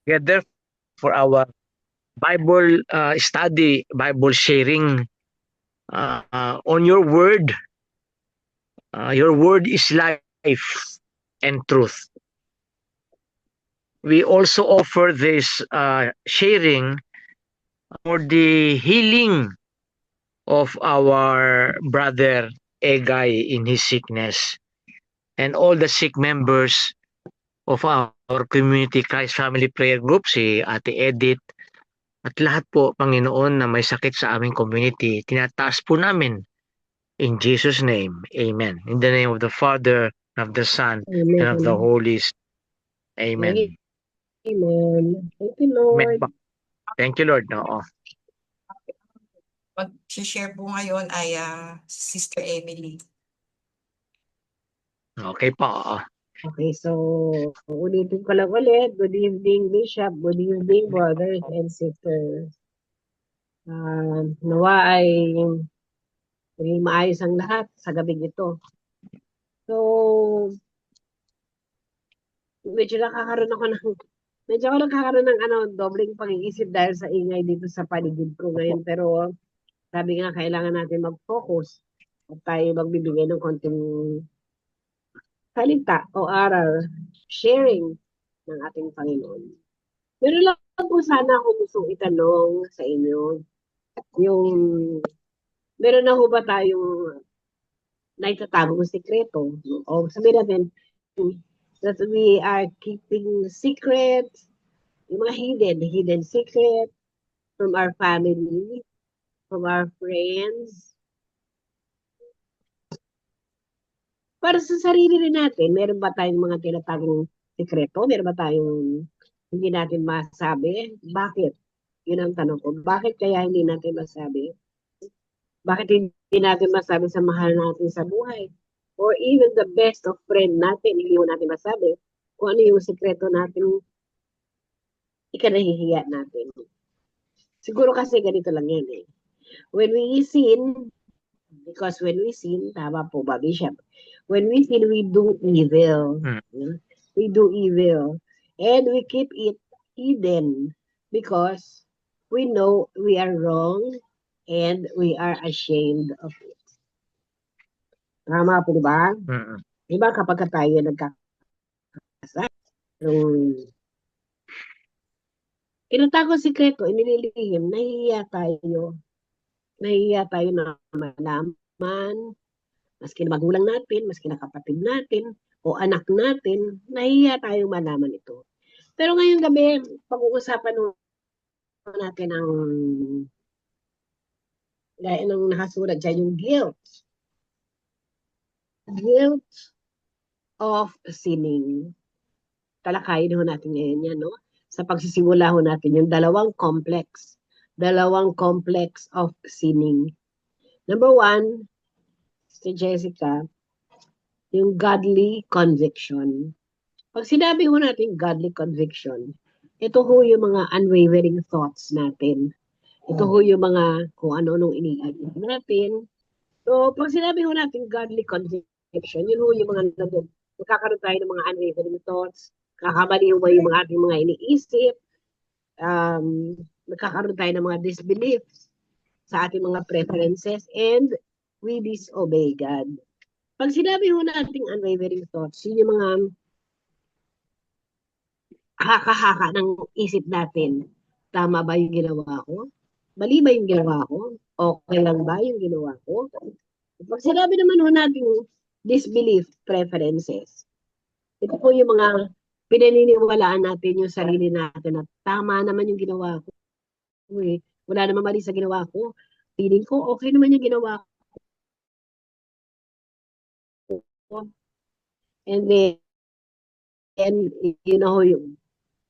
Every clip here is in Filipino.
together for our Bible study, Bible sharing on your word. Your word is life and truth. We also offer this sharing for the healing of our brother Egay in his sickness and all the sick members of our community Christ Family Prayer Group, si Ate Edith, at lahat po, Panginoon, na may sakit sa aming community, tinataas po namin in Jesus' name. Amen. In the name of the Father, and of the Son, and of the Amen. Holy Spirit. Amen. Amen. Thank you, Amen Lord. po. Thank you, Lord. Oo. Mag-share po ngayon ay Sister Emily. Okay po. Oo. Okay, so ulitin ko lang ulit. Good evening, Bishop. Good evening, brothers and sisters. Nawa ay maging maayos ang lahat sa gabing ito. So, medyo nakakaroon ako ng dobleng pag-iisip dahil sa ingay dito sa paligid ko ngayon. Pero sabi nga, kailangan natin mag-focus at tayo magbibigay ng konting salita o aral, sharing ng ating Panginoon. Meron lang po sana ako gustong itanong sa inyo, yung meron na ho ba tayong naitatagong sikreto? O sabihin natin, that we are keeping secrets, yung mga hidden secret from our family, from our friends. Para sa sarili rin natin, meron ba tayong mga tinatagong sikreto? Meron ba tayong hindi natin masabi? Bakit? Yun ang tanong ko. Bakit kaya hindi natin masabi? Bakit hindi natin masabi sa mahal natin sa buhay? Or even the best of friend natin, hindi mo natin masabi kung ano yung sikreto natin ikanahihiya natin. Siguro kasi ganito lang yan eh. When we sin, because when we sin, tama po ba, Bishop? When we sin, we do evil. We do evil. And we keep it hidden because we know we are wrong and we are ashamed of it. Tama po, di ba? Diba kapag tayo nagkakasal, tinatago sikreto, inililihim, nahihiya tayo. Nahihiya tayo na malaman, maski na magulang natin, maski na kapatid natin, o anak natin, nahihiya tayong malaman ito. Pero ngayong gabi, pag-uusapan natin ang gaya ng nakasulat dyan, yung guilt. Guilt of sinning. Talakayin ho natin ngayon yan, no? Sa pagsisimula ho natin yung dalawang complex of sinning. Number one, si Jessica, yung godly conviction. Pag sinabi ho natin godly conviction, ito ho yung mga unwavering thoughts natin. Ito ho yung mga kung ano-anong iniisip natin. So, pag sinabi ho natin godly conviction, yun ho yung mga magkakaroon tayo ng mga unwavering thoughts, kakamali ho ba yung mga ating mga iniisip, nagkakaroon tayo ng mga disbeliefs sa ating mga preferences, and we disobey God. Pag sinabi ho natin unwavering thoughts, yun yung mga haka-haka ng isip natin. Tama ba yung ginawa ko? Mali ba yung ginawa ko? Okay lang ba yung ginawa ko? Pag sinabi naman ho natin disbelief preferences, ito po yung mga pinaniniwalaan natin yung sarili natin na tama naman yung ginawa ko. Wala naman mali sa ginawa ko. Feeling ko okay naman yung ginawa ko. And then, you know, yung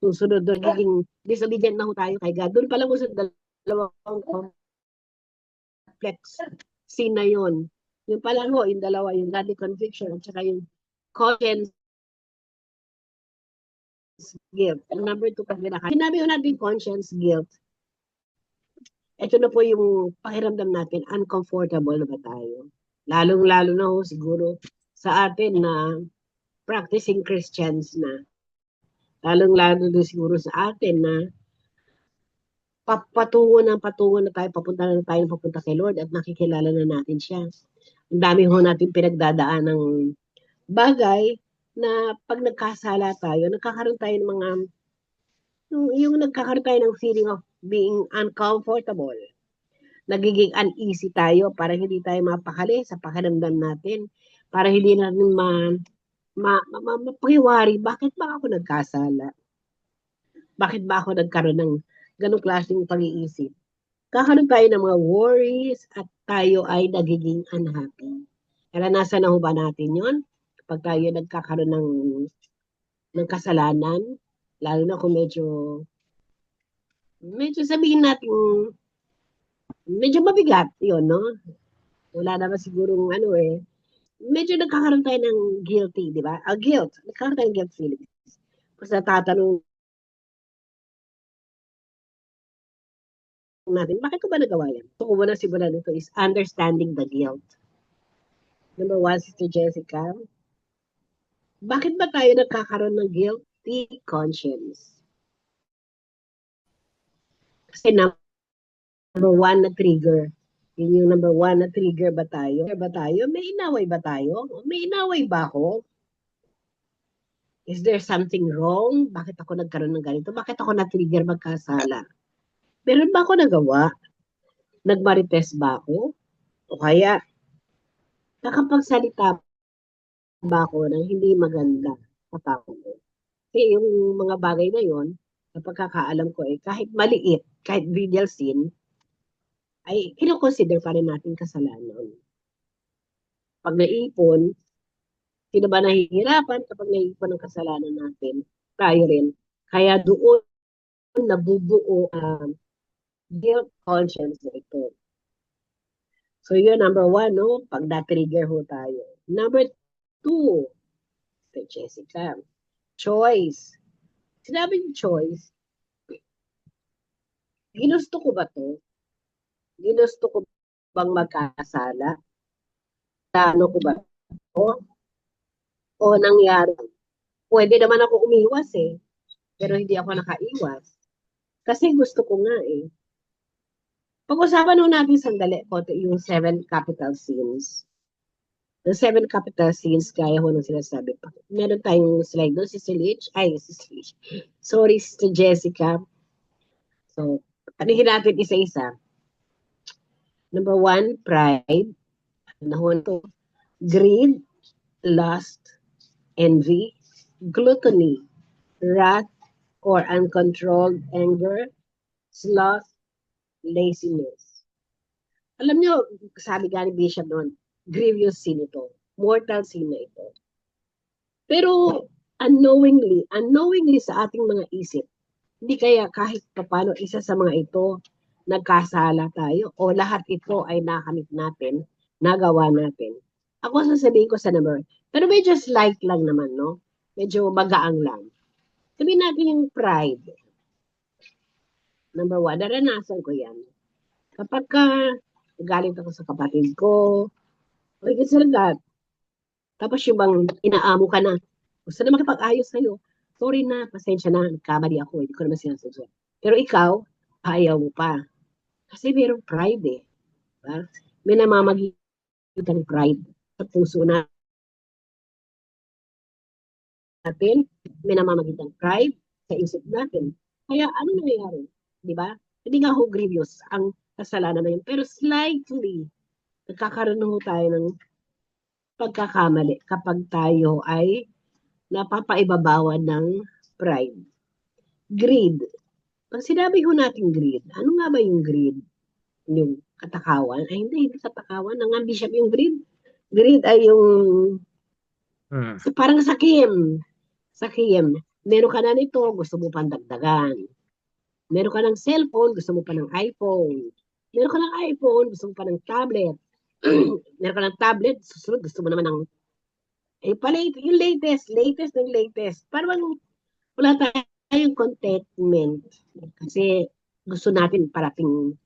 susunod doon, nagiging disobedient na ho tayo kay God. Doon pa lang ho sa dalawang complex sin na yun. Yung pa lang ho, yung dalawa, yung godly conviction at saka yung conscience guilt. Number 2, pag sinabi ho natin conscience guilt, ito na po yung pakiramdam natin, uncomfortable na ba tayo? Lalong-lalo na ho siguro sa atin na practicing Christians na. Lalong-lalo na siguro sa atin na patungo na tayo, papunta kay Lord at nakikilala na natin siya. Ang dami ho natin pinagdadaan ng bagay na pag nagkasala tayo, nagkakaroon tayo ng mga, yung nagkakaroon tayo ng feeling of being uncomfortable. Nagiging uneasy tayo para hindi tayo mapakali sa pakiramdam natin. Para hindi natin mapahiwari, bakit ba ako nagkasala? Bakit ba ako nagkaroon ng ganong klaseng pag-iisip? Kakaroon tayo ng mga worries at tayo ay nagiging unhappy. Naranasan na ho ba natin yon? Kapag tayo nagkakaroon ng kasalanan, lalo na kung medyo sabihin natin, medyo mabigat yun, no? Wala naman sigurong medyo nagkakaroon tayo ng guilty, di ba? Guilt. Nagkakaroon tayo ng guilt feelings. Kasi natatanong natin, bakit ko ba nagawa yan? So, kung muna simulan nito is understanding the guilt. Number 1, Sister Jessica, bakit ba tayo nagkakaroon ng guilty conscience? Kasi number 1 na trigger. Yun yung number 1 na trigger ba tayo? May inaway ba tayo? May inaway ba ako? Is there something wrong? Bakit ako nagkaroon ng ganito? Bakit ako na-trigger magkasala? Meron ba ako nagawa? Nagmarites ba ako? O kaya, nakapagsalita ba ako ng hindi maganda sa tao? Kasi yung mga bagay na yon, sa pagkakaalam ko kahit maliit, kahit venial sin, ay kinoconsider pa rin natin kasalanan. Pag naipon, sino ba nahihirapan kapag naipon ang kasalanan natin? Tayo rin. Kaya doon nabubuo ang guilt conscience na ito. So yun, number 1, no? Pag na-trigger ho tayo. Number 2, kay Jessica, choice. Sinabi yung choice, ginusto ko ba to? Ginusto ko bang magkasala? Plano ko ba to? O nangyari? Pwede naman ako umiwas pero hindi ako nakaiwas. Kasi gusto ko nga Pag-usapan nun natin sandali yung 7 capital sins. The 7 capital sins, kaya ho nung sinasabi pa. Meron tayong slide doon, Sister Lich. Sorry, Sister Jessica. So, panihin natin isa-isa. Number 1, pride. Nahon to. Greed, lust, envy, gluttony, wrath, or uncontrolled anger, sloth, laziness. Alam nyo, sabi nga ni Bishop noon, grievous sin ito. Mortal sin na ito. Pero unknowingly sa ating mga isip, hindi kaya kahit papano isa sa mga ito, nagkasala tayo o lahat ito ay nakamit natin, nagawa natin. Ako sasabihin ko sa number, pero medyo slight lang naman, no? Medyo magaang lang. Sabihin natin yung pride. Number 1, naranasan ko yan. Kapag galit ako sa kapatid ko, okay, kasi lahat. Tapos yung bang inaamo ka na, gusto na makipag-ayos sa'yo, sorry na, pasensya na, nagkamali ako, hindi ko naman sinasadya. Pero ikaw, ayaw mo pa. Kasi mayroong pride Diba? May namamagitang pride sa puso natin. May namamagitang pride sa isip natin. Kaya ano nangyayari? Diba? Hindi nga ho grievous ang kasalanan na yun. Pero slightly, nagkakaroon ho tayo ng pagkakamali kapag tayo ay napapaibabawan ng pride. Greed. Pag sinabi ho natin greed, ano nga ba yung greed? Yung katakawan? Ay hindi katakawan. Ang Bishop yung greed. Greed ay yung parang sakim. Sakim. Meron ka na nito, gusto mo pang dagdagan. Meron ka ng cellphone, gusto mo pa ng iPhone. Meron ka ng iPhone, gusto mo pa ng tablet. Meron ka ng tablet, susunod, gusto mo naman ng yung latest. Parang wala tayong contentment. Kasi gusto natin parating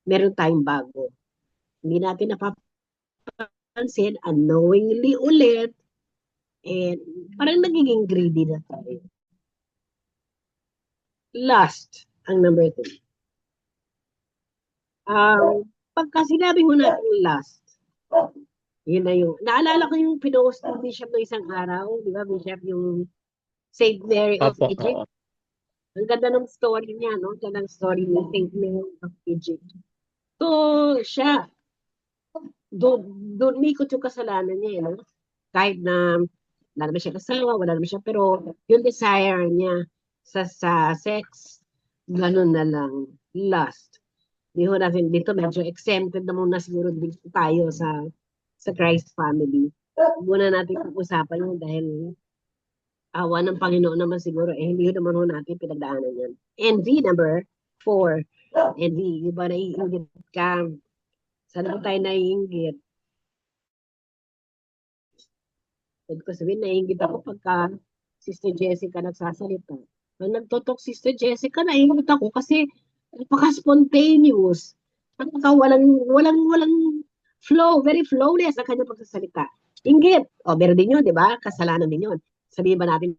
meron tayong bago. Hindi natin napapansin, unknowingly ulit, parang nagiging greedy na tayo. Lust ang number 3. Pagka sinabi mo natin lust, yun na yung, naalala ko yung pinost ng Bishop ng isang araw, di ba, Bishop, yung Saint Mary of Opo, Egypt. oo. Ang ganda ng story niya, no? Ganda ng story ni Saint Mary of Egypt. So, siya, doon mikot yung kasalanan niya, no? Kahit na wala naman siya kasawa, wala naman siya, pero yung desire niya sa sex, ganun na lang, lust. Di ho natin dito, medyo exempted na muna siguro dito tayo sa Christ family. Muna natin pag-usapan yun dahil awa ng Panginoon naman siguro, hindi ho naman ho natin pinagdaanan yan. Envy, number 4. Envy, di ba naiingit ka? Saan ba tayo naiingit? Pwede ko sabihin, naiingit ako pagka Sister Jessica nagsasalita. Pag nagtotok Sister Jessica, naiingit ako kasi napaka-spontaneous. Walang flow, very flawless ang kanyang pagsasalita. Inggit. O, meron din yun, di ba? Kasalanan din yun. Sabihin ba natin,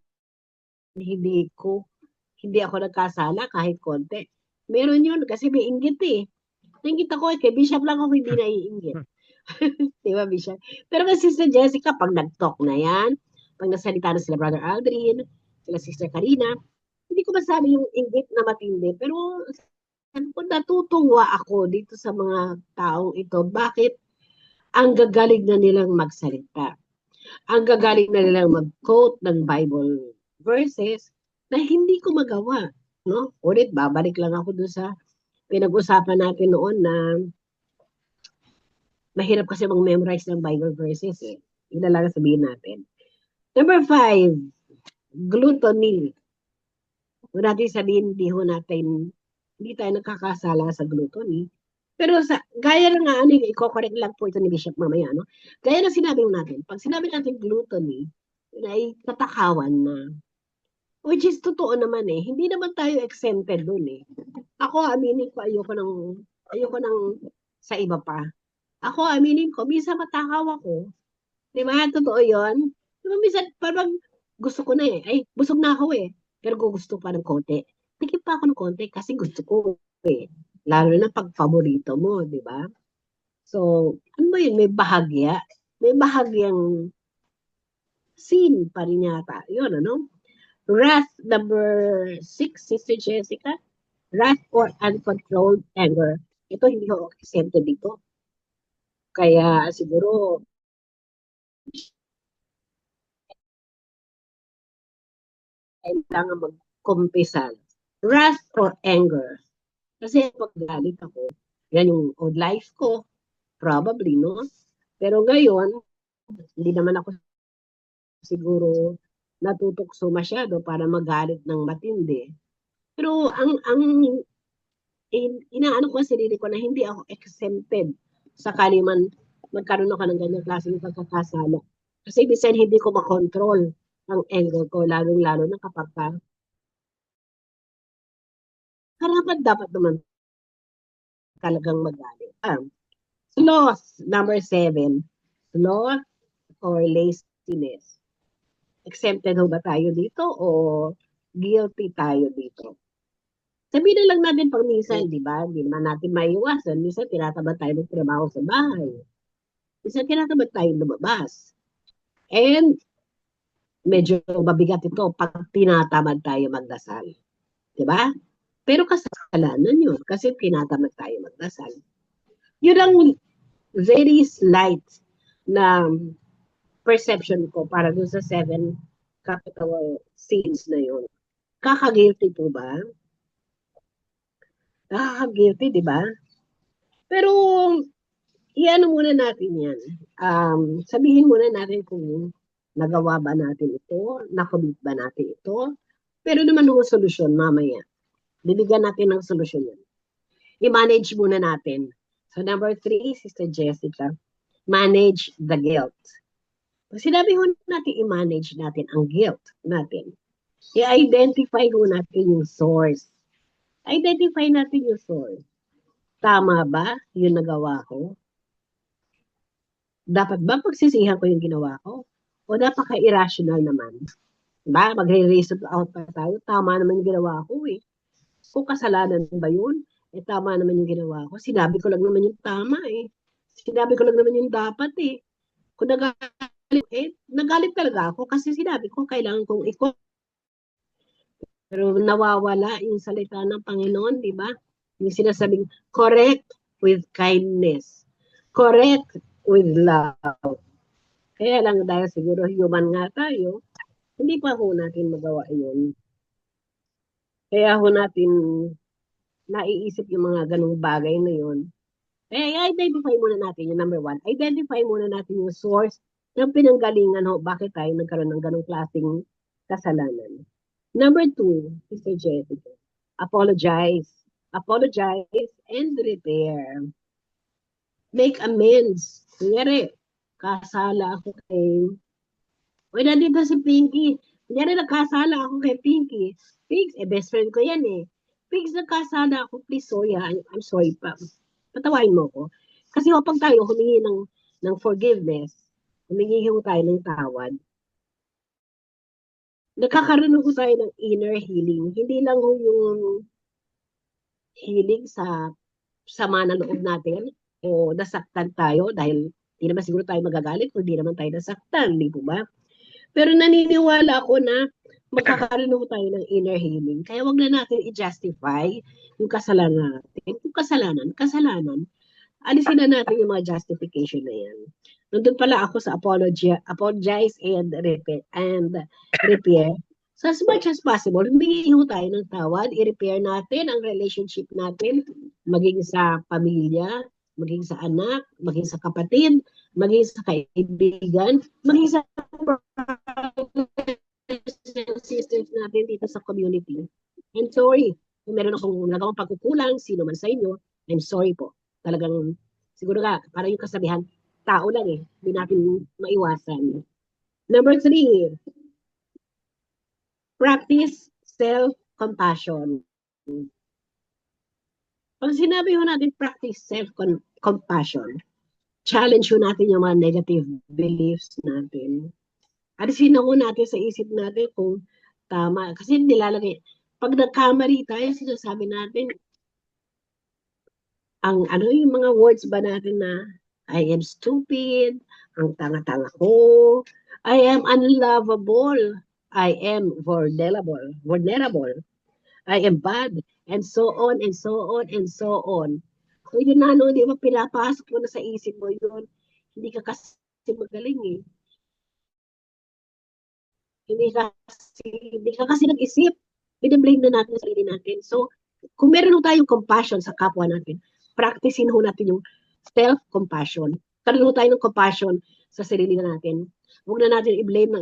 hindi ako nagkasala kahit konti. Meron yun kasi may inggit eh. Nainggit ako kay Bishop lang ako hindi naiinggit. Di ba, Bishop? Pero kasi Sister Jessica, pag nag-talk na yan, pag nasalita na sila Brother Aldrin, sila Sister Karina, hindi ko masabi yung inggit na matindi. Pero natutuwa ako dito sa mga taong ito. Bakit? Ang gagaling na nilang magsalita. Ang gagaling na nilang mag-quote ng Bible verses na hindi ko magawa. No? Ulit, babalik lang ako doon sa pinag-usapan natin noon na mahirap kasi mag-memorize ng Bible verses eh. Yun na lang sabihin natin. Number 5, gluttony. Huwag natin sabihin, hindi tayo nagkakasala sa gluttony. Pero gaya na nga, i-correct lang po ito ni Bishop mamaya, no? Gaya na sinabi natin, pag sinabi natin gluttony, ay katakawan na. Which is totoo naman eh. Hindi naman tayo exempted dun eh. Ako, aminin ko, ayoko ng sa iba pa. Ako, aminin ko, minsan matakaw ako. Di ba? Totoo yun. Di ba, minsan, parang gusto ko na eh. Ay, busog na ako eh. Pero gusto pa ng konti. Tikip pa ako ng konti kasi gusto ko eh. Lalo na pag paborito mo, di ba? So, ano ba yun? May bahagya. May bahagyang sin pa rin yata. Yun, ano? Wrath, number 6, Sister Jessica. Wrath or uncontrolled anger. Ito, hindi ko exempted dito. Kaya siguro, kailangan mag-kumpisal. Wrath or anger. Kasi pag galit ako, yan yung old life ko, probably, no? Pero ngayon, hindi naman ako siguro natutokso masyado para magalit ng matindi. Pero inaano ko sa sarili ko na hindi ako exempted sakali man magkaroon ako ng ganyang klaseng pagkakasala. Kasi bisan hindi ko makontrol ang anger ko, lalong-lalo na kapag karapat dapat naman talagang magalit. Sloth, number 7. Sloth or laziness. Exempted ho ba tayo dito o guilty tayo dito? Sabihin na lang natin pag minsan, di ba? Hindi naman natin maiiwasan. Minsan tinatamad tayo ng trabaho sa bahay. Minsan tinatamad tayo lumabas. And medyo mabigat ito pag tinatamad tayo magdasal. Di ba? Pero kasalanan yun kasi tinatamad tayo magdasal. Yun ang very slight na perception ko para dun sa 7 capital sins na yun. Kaka-guilty po ba? Nakaka-guilty, di ba? Pero, iano muna natin yan. Sabihin muna natin kung nagawa ba natin ito, nakumit ba natin ito. Pero naman yung solusyon mamaya. Bibigyan natin ng solusyon yan. I-manage muna natin. So, number 3, Sister Jessica, manage the guilt. Pag sinabi ho natin, i-manage natin ang guilt natin. I-identify ho natin yung source. Identify natin yung source. Tama ba yung nagawa ko? Dapat ba pagsisihan ko yung ginawa ko? O napaka-irrational naman? Diba? Magre-reason out pa tayo. Tama naman yung ginawa ko eh. Kung kasalanan ba yun? Eh, tama naman yung ginawa ko. Sinabi ko lang naman yung tama eh. Sinabi ko lang naman yung dapat eh. Kung nagalit talaga ako kasi sinabi ko kailangan kong pero nawawala yung salita ng Panginoon, di ba? Yung sinasabing, correct with kindness. Correct with love. Kaya lang dahil siguro human nga tayo, hindi pa ho natin magawa yun. Kaya ho natin naiisip yung mga ganong bagay na yun. Kaya i-identify muna natin yung number one. Identify muna natin yung source ng pinanggalingan ho, bakit tayo nagkaroon ng ganong klaseng kasalanan. Number two, Sister Jessica, apologize. Apologize and repair. Make amends. Kunyari, kasala ako kay... Uy, nandito si Pinky. Kunyari, nagkasala ako kay Pinky. Pinks, best friend ko yan eh. Pinks, nagkasala ako. Please, sorry ha. I'm sorry pa. Patawain mo ko. Kasi kapag tayo humingi ng forgiveness, humingi ho tayo ng tawad, nagkakaroon ho tayo ng inner healing. Hindi lang ho yung healing sa sama na loob natin o nasaktan tayo dahil hindi naman siguro tayo magagalit kung hindi naman tayo nasaktan, di po ba? Pero naniniwala ako na magkakaroon ho tayo ng inner healing. Kaya wag na natin i-justify yung kasalanan natin. Yung kasalanan, alisin na natin yung mga justification na yan. Nandun pala ako sa apologize and repair. So as much as possible, humingi ho tayo ng tawad, i-repair natin ang relationship natin, maging sa pamilya, maging sa anak, maging sa kapatid, maging sa kaibigan, maging sa sisters natin dito sa community. I'm sorry. Kung meron akong nagawang pagkukulang, sino man sa inyo, I'm sorry po. Talagang, siguro nga, parang yung kasabihan, tao lang eh. Hindi natin maiwasan. Number three, practice self-compassion. Pag sinabi ho natin practice self-compassion, challenge ho natin yung mga negative beliefs natin. Alisin ho natin sa isip natin kung tama. Kasi nilalagay, pag nagkamali tayo, sinasabi natin, ang ano yung mga words ba natin na I am stupid, ang tanga-tanga ko, I am unlovable, I am vulnerable, I am bad, and so on, and so on, and so on. So yun na, no, di ba, pinapasok mo na sa isip mo yun. Hindi ka kasi magaling eh. Hindi ka kasi nag-isip. Biniblame na natin sa sarili natin. So, kung meron tayong compassion sa kapwa natin, practicein ho natin yung self-compassion. Karoon tayo ng compassion sa sarili natin. Huwag na natin i-blame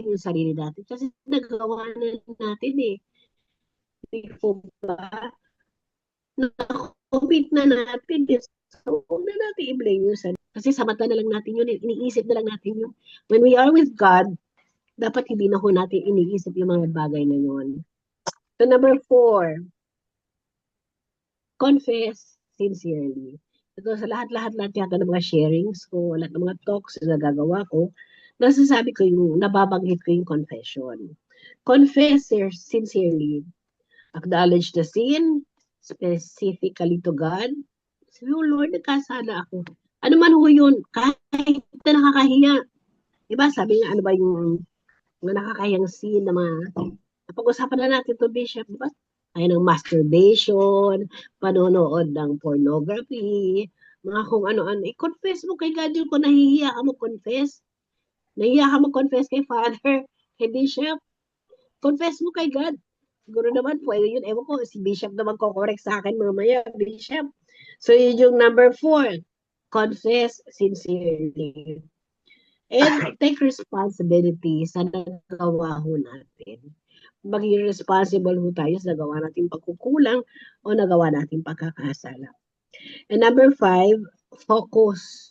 yung sarili natin. Kasi nagawa na natin eh. Hindi po ba? Na-commit na natin. So, huwag na natin i-blame yung sarili. Kasi sa mata na lang natin yun. Iniisip na lang natin yun. When we are with God, dapat hindi na ho natin iniisip yung mga bagay na yun. So, number 4, confess sincerely. Ito sa lahat yata ng mga sharings ko, lahat ng mga talks na nagagawa ko, nasasabi ko yung, nababanggit ko yung confession. Confess sincerely. Acknowledge the sin, specifically to God. Sabi, oh Lord, nagkasala ako. Ano man ho yun, kahit na nakakahiya. Diba, sabi nga, ano ba yung mga nakakahiyang sin na mga, napag-usapan na natin to Bishop, diba? Ay ng masturbation, panonood ng pornography, mga kung ano-ano. I-confess mo kay God yung kung nahihiya ka mo confess. Nahihiya ka mo confess kay Father, kay Bishop. Confess mo kay God. Siguro naman, pwede yun. Ewan ko, si Bishop naman ko-correct sa akin mamaya, Bishop. So, yun yung number 4. Confess sincerely. And take responsibility sa nagawa ho natin. Maging responsible ho tayo sa nagawa natin pagkukulang o nagawa natin pagkakasala. And number 5, focus.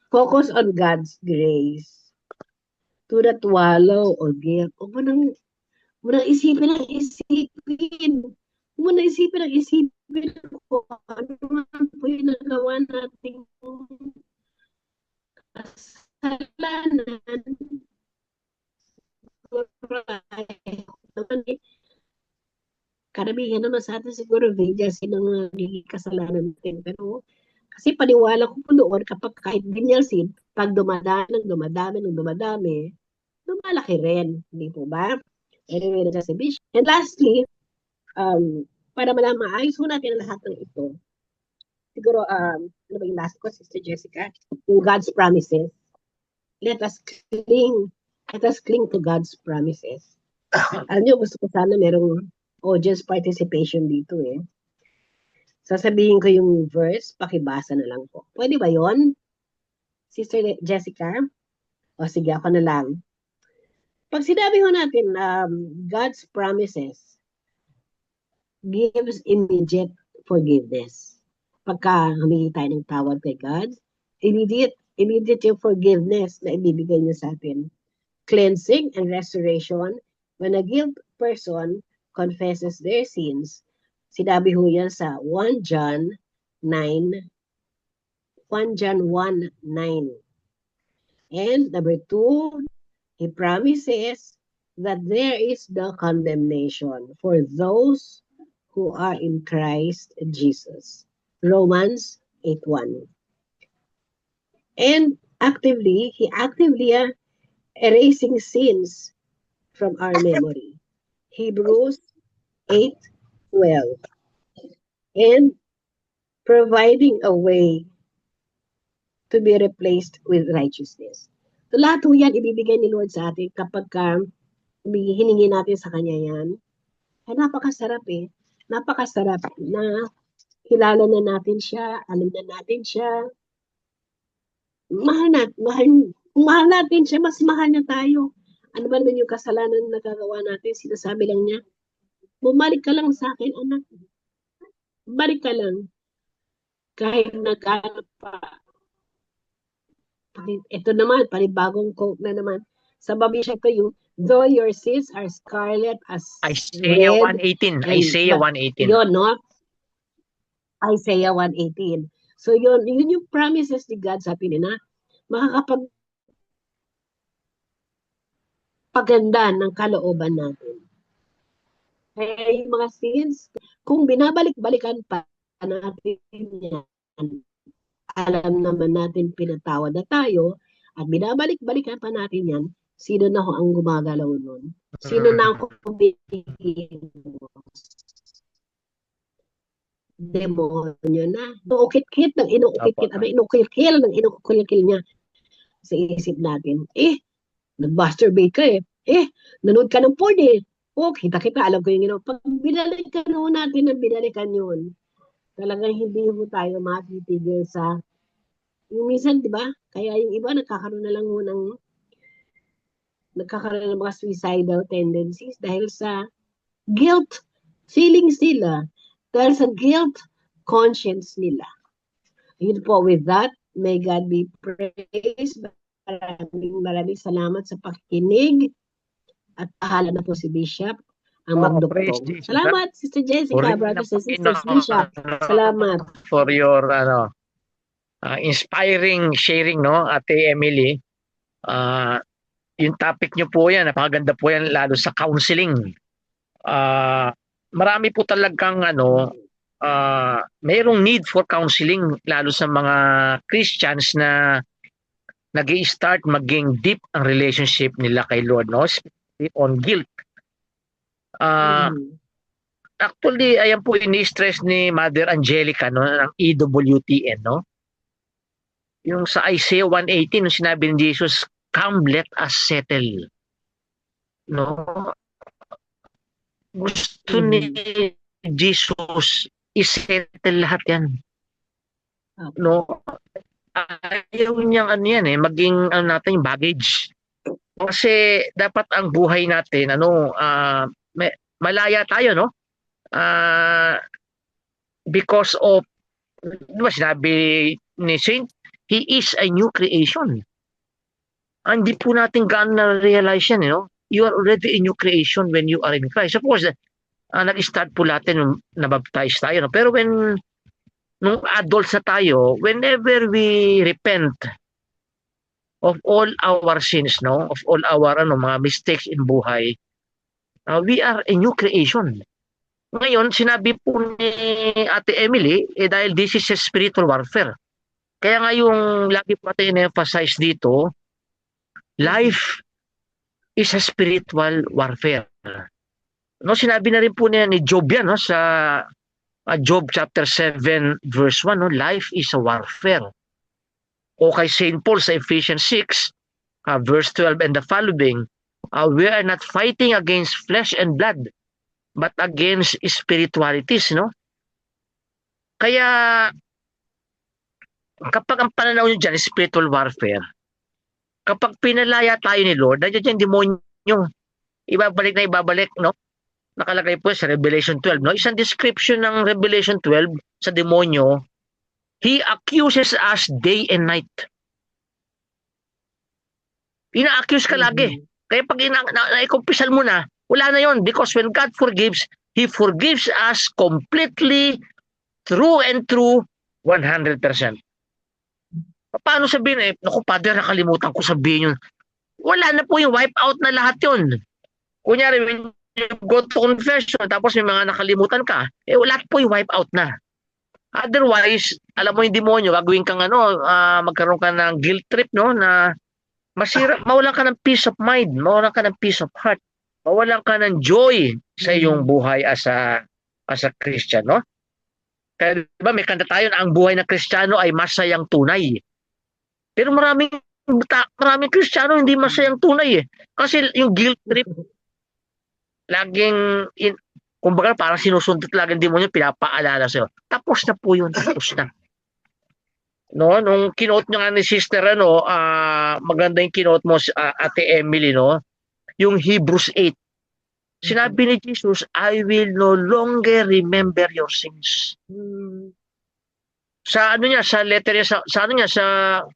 Focus on God's grace. Do not wallow or guilt. Huwag mo nang isipin ang isipin. Huwag mo nang isipin ang isipin ko. Ano man po yung nagawa natin kasalanan. karamihan naman sa atin siguro vinyas yun ang nagiging kasalanan natin. Pero kasi paniwala ko po noon kapag kahit vinyalsin, pag dumadami, lumalaki rin. Hindi po ba? Anyway, nasa Bishop. And lastly, para maayos po natin ang lahat ng ito, siguro, ano ba yung last ko, Sister Jessica? Yung God's promises. Let us cling to God's promises. Alam niyo, gusto ko sana merong audience participation dito eh. Sasabihin ko yung verse, pakibasa na lang po. Pwede ba yon, Sister Jessica? O sige, ako na lang. Pag sinabi ko natin, God's promises gives immediate forgiveness. Pagka humingi tayo ng tawad kay God, immediate yung forgiveness na ibibigay niya sa atin. Cleansing and restoration. When a guilty person confesses their sins, sinabi ho yan sa 1 John 1:9. And number 2, he promises that there is no condemnation for those who are in Christ Jesus. Romans 8:1. And he actively erasing sins from our memory. Hebrews 8:12. And providing a way to be replaced with righteousness. So lahat po yan ibibigay ni Lord sa atin kapag hiningi natin sa Kanya yan. Ay, napakasarap eh. Napakasarap na kilala na natin siya, alam na natin siya. Mahal natin siya, mas mahal na tayo. Ano ba naman yung kasalanan na nagagawa natin? Sinasabi lang niya, bumalik ka lang sa akin, anak. Balik ka lang. Kahit nagkano pa. Ito naman, panibagong quote na naman. Sa babisya ko yung, though your sins are scarlet as Isaiah red. 1:18. Isaiah 1:18. Yun, no? Isaiah 1:18. So yun yung promises ni God sa atin na makakapagpaganda ng kalooban natin. Kaya yung mga sins, kung binabalik-balikan pa natin yan, alam naman natin pinatawad na tayo, at binabalik-balikan pa natin yan, sino na ho ang gumagalaw nun? Sino na ang kumikilos? Demonyo na. Inuukit-kit ng inukil niya sa isip natin. Nag-masturbate ka eh. Nanood ka ng porn eh. Kita-kita, alam ko yung pag binalikan natin ang binalikan yun, talagang hindi mo tayo matitigil sa yung minsan, di ba? Kaya yung iba nagkakaroon ng mga suicidal tendencies dahil sa guilt feelings nila. Dahil sa guilt conscience nila. Yun po, with that, may God be praised. Maraming salamat sa pakikinig. At pahala na po si Bishop ang magdugtong. Salamat, Sister Jessica, brothers and sisters, Bishop. Salamat. For your inspiring sharing, no, Ate Emily. Yung topic nyo po yan, napakaganda po yan, lalo sa counseling. Marami po talagang mayroong need for counseling, lalo sa mga Christians na nag-i-start maging deep ang relationship nila kay Lord, no? On guilt. Actually, ayan po ini-stress ni Mother Angelica, no, ng EWTN, no? Yung sa Isaiah 1:18, nung sinabi ni Jesus, come let us settle. No? Gusto ni Jesus i-settle lahat yan. No? Ayaw niyang maging natin yung baggage. Kasi dapat ang buhay natin malaya tayo, no? Because of, diba sinabi ni Saint, he is a new creation. Hindi po natin gaano na-realize yan, no? You are already a new creation when you are in Christ. Of course, nag-start po natin nung nabaptize tayo, no? Pero nung adults na tayo, whenever we repent of all our sins, no, of all our mga mistakes in buhay, we are a new creation. Ngayon, sinabi po ni Ate Emily, dahil this is a spiritual warfare. Kaya nga yung lagi po natin in-emphasize dito, life is a spiritual warfare. No, sinabi na rin po niya ni Job yan, no, sa Job chapter 7 verse 1, no, life is a warfare. O kay St. Paul sa Ephesians 6 verse 12 and the following, we are not fighting against flesh and blood, but against spiritualities, no? Kaya kapag ang pananaw nyo dyan is spiritual warfare, kapag pinalaya tayo ni Lord, nandiyan yung demonyo, ibabalik, no? Nakalagay po sa Revelation 12, no? Isang description ng Revelation 12 sa demonyo, he accuses us day and night. Ina-accuse ka lagi. Kaya pag na-kumpisal mo na, wala na yon, because when God forgives, He forgives us completely, true and true, 100%. Paano sabihin naku, Father, nakalimutan ko sabihin yun. Wala na po yung wipe out na lahat yun. Kunyari, when you go to confession, tapos may mga nakalimutan ka, wala po yung wipe out na. Otherwise, alam mo yung demonyo, gagawin kang magkaroon ka ng guilt trip, no, na mawalan ka ng peace of mind, mawalan ka ng peace of heart, mawalan ka ng joy sa iyong buhay as a Christian, no? Kaya diba, may kanta tayo na ang buhay ng Kristiyano ay masayang tunay. Pero maraming Kristiyano hindi masayang tunay eh. Kasi yung guilt trip, laging, kumbaga parang sinusundot laging demonyo, pinapaalala sa'yo. Tapos na po yun, tapos na. No, nung kinote nyo nga ni Sister, maganda yung kinote mo, Ate Emily, no? Yung Hebrews 8. Sinabi ni Jesus, I will no longer remember your sins. Sa sa letter niya, sa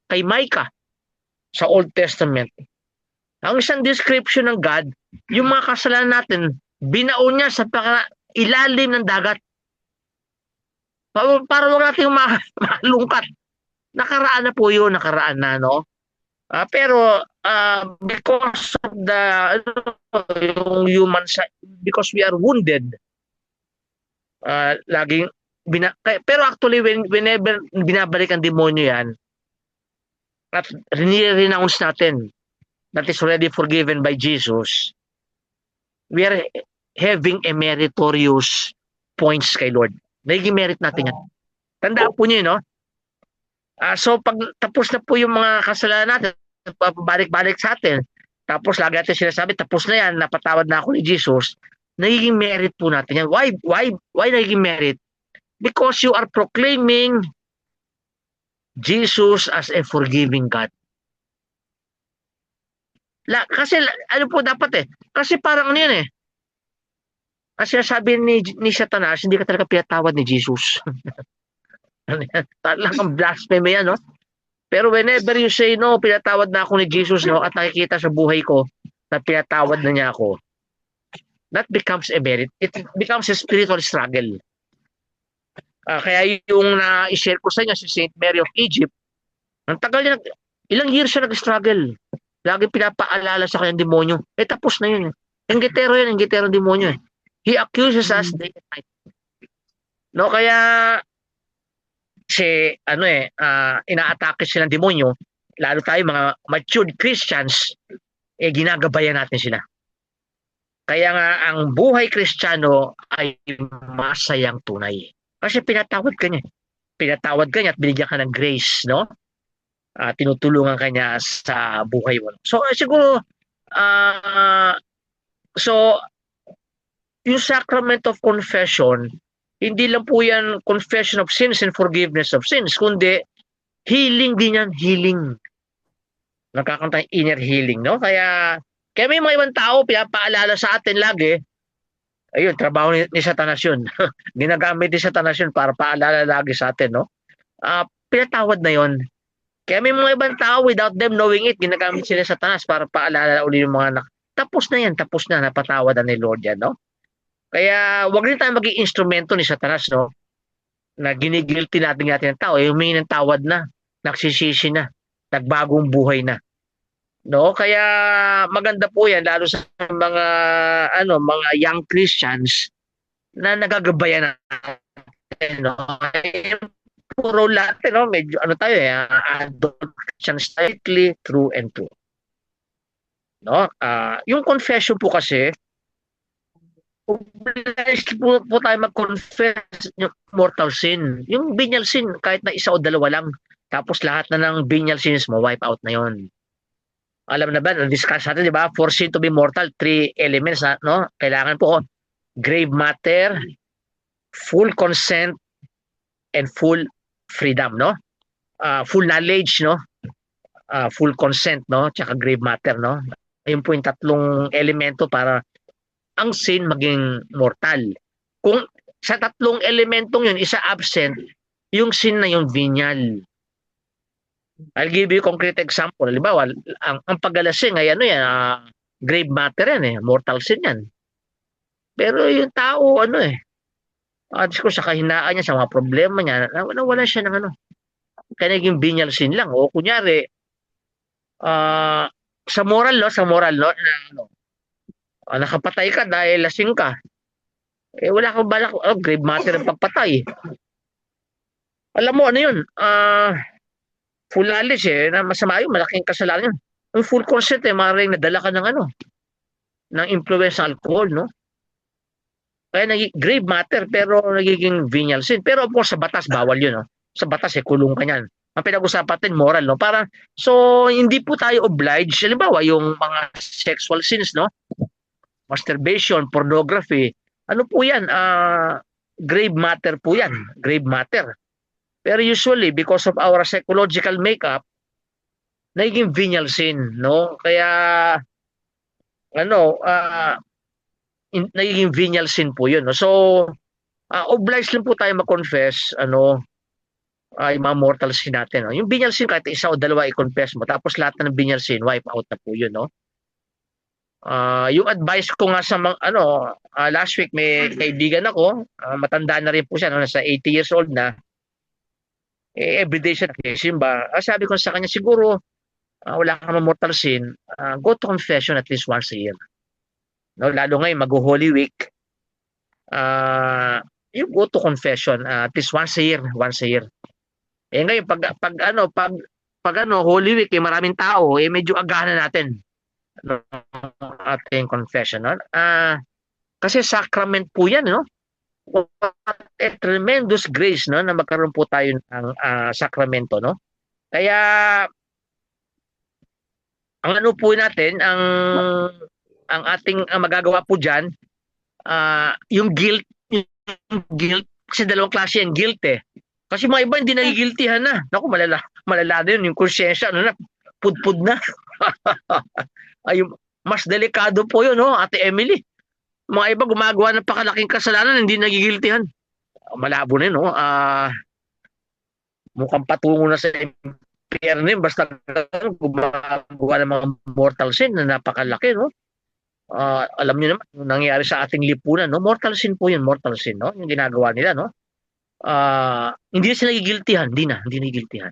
kay Micah, sa Old Testament. Ang isang description ng God, yung mga kasalanan natin, binaon niya sa ilalim ng dagat. Para wag natin malungkat. Nakaraan na po yun, nakaraan na, no? Pero because of the yung human side, because we are wounded, laging pero actually whenever binabalik ang demonyo yan, at renounce natin that is already forgiven by Jesus, we are having a meritorious points kay Lord. Naging merit natin yan. Tandaan po niyo, no? So pag tapos na po yung mga kasalanan natin, balik-balik sa atin, tapos lagi natin sinasabi, tapos na yan, napatawad na ako ni Jesus, nagiging merit po natin yan. Why nagiging merit? Because you are proclaiming Jesus as a forgiving God. Kasi ano po dapat kasi parang ano yan kasi sabi ni Satanas, hindi ka talaga pinatawad ni Jesus. Talagang blasphemy yan, no? Pero whenever you say, no, pinatawad na ako ni Jesus, no, at nakikita sa buhay ko na pinatawad na niya ako, that becomes a merit. It becomes a spiritual struggle. Kaya yung na-share ko sa inyo, si Saint Mary of Egypt, ang tagal niya, ilang years siya nag-struggle. Lagi pinapaalala sa kanyang demonyo. Tapos na yun. Inggitero yan, inggitero demonyo. He accuses us day and night. No, kaya inaatake silang demonyo, lalo tayo mga matured Christians, ginagabayan natin sila. Kaya nga ang buhay Kristiyano ay masayang tunay. Kasi pinatawad ka niya. Pinatawad ka niya at binigyan ka ng grace, no? Tinutulungan ka niya sa buhay mo. So siguro, yung sacrament of confession, hindi lang po yan confession of sins and forgiveness of sins, kundi healing din yan, healing. Nakakanta inner healing, no? Kaya may mga ibang tao, pinapaalala sa atin lagi, ayun, trabaho ni Satanas yun. Ginagamit ni Satanas yun para paalala lagi sa atin, no? Pinatawad na yun. Kaya may mga ibang tao, without them knowing it, ginagamit sila sa Satanas para paalala uli yung mga tapos na yan, tapos na, napatawad na ni Lord yan, no? Kaya wag rin tayo maging instrumento ni Satanas, no? Na ginigilty natin ng tao, humingi ng tawad na, nagsisisi na, nagbagong buhay na. No, kaya maganda po 'yan lalo sa mga mga young Christians na nagagabayan natin, no? Eh, puro lahat, no? Medyo ano tayo, adult Christians, strictly true and true. No? Yung confession po kasi, obliged po tayo mag-confess yung mortal sin. Yung venial sin, kahit na isa o dalawa lang, tapos lahat na ng venial sins mo, wipe out na yon. Alam na ba, na-discuss natin, di ba? For sin to be mortal, 3 elements, no? Kailangan po, grave matter, full consent, and full freedom, no? Full knowledge, no? Full consent, no? Tsaka grave matter, no? Ayun po yung tatlong elemento para ang sin maging mortal. Kung sa tatlong elementong yun, isa absent, yung sin na yung venial. I'll give you a concrete example. Halimbawa, ang paglalasing ay ano yan, grave matter yan eh, mortal sin yan. Pero yung tao, ano eh, Diyos ko, sa kahinaan niya, sa mga problema niya, nawala siya ng ano. Kaya naging venial sin lang. O kunyari, sa moral law, na ano, nakapatay ka dahil lasing ka. Eh, wala kang balak, grave matter ang pagpatay. Alam mo, ano yun? Full knowledge na masama yun, malaking kasalanan yun. Yung full consent maaaring nadala ka ng ano, ng influence ng alcohol, no? Kaya grave matter, pero nagiging venial sin. Pero of course, sa batas, bawal yun, no? Sa batas, kulong ka yan. Ang pinag-usapan natin, moral, no? So, hindi po tayo obliged, halimbawa, yung mga sexual sins, no? Masturbation, pornography, ano po yan? Grave matter po yan. Grave matter. Pero usually, because of our psychological makeup, naging venial sin, no? Kaya, naging venial sin po yun, no? So, obliged lang po tayo mag-confess, yung mga mortal sin natin, no? Yung venial sin, kahit isa o dalawa i-confess mo, tapos lahat na ng venial sin, wipe out na po yun, no? Yung advice ko nga sa mga, last week may kaibigan ako, matanda na rin po siya, no? Nasa 80 years old na, everyday siya nakisimba. Sabi ko sa kanya, siguro, wala kang mortal sin, go to confession at least once a year. No, lalo ngayon, mag-Holy Week, you go to confession at least once a year. Eh ngayon, pag Holy Week, maraming tao, medyo agahan na natin, no, ating confession. No? Kasi sacrament po yan, no? What a tremendous grace, no, na magkaroon po tayo ng sakramento, no? Kaya ang ano po natin, ang ating magagawa po diyan, yung guilt kasi dalawang klase yung guilt eh. Kasi mga iba hindi nagigiltihan na. Naku, malala din yung konsyensya, na pudpud na. Ay, mas delikado po yun, no, Ate Emily. Mga iba gumagawa ng pakalaking kasalanan, hindi nagigiltihan. Malabo na yun, no? Mukhang patungo na sa impyerno yun, basta gumagawa ng mga mortal sin na napakalaki, no? Alam niyo naman, yung nangyayari sa ating lipunan, no? Mortal sin po yun, mortal sin, no? Yung ginagawa nila, no? Hindi sila nagigiltihan, hindi nagigiltihan.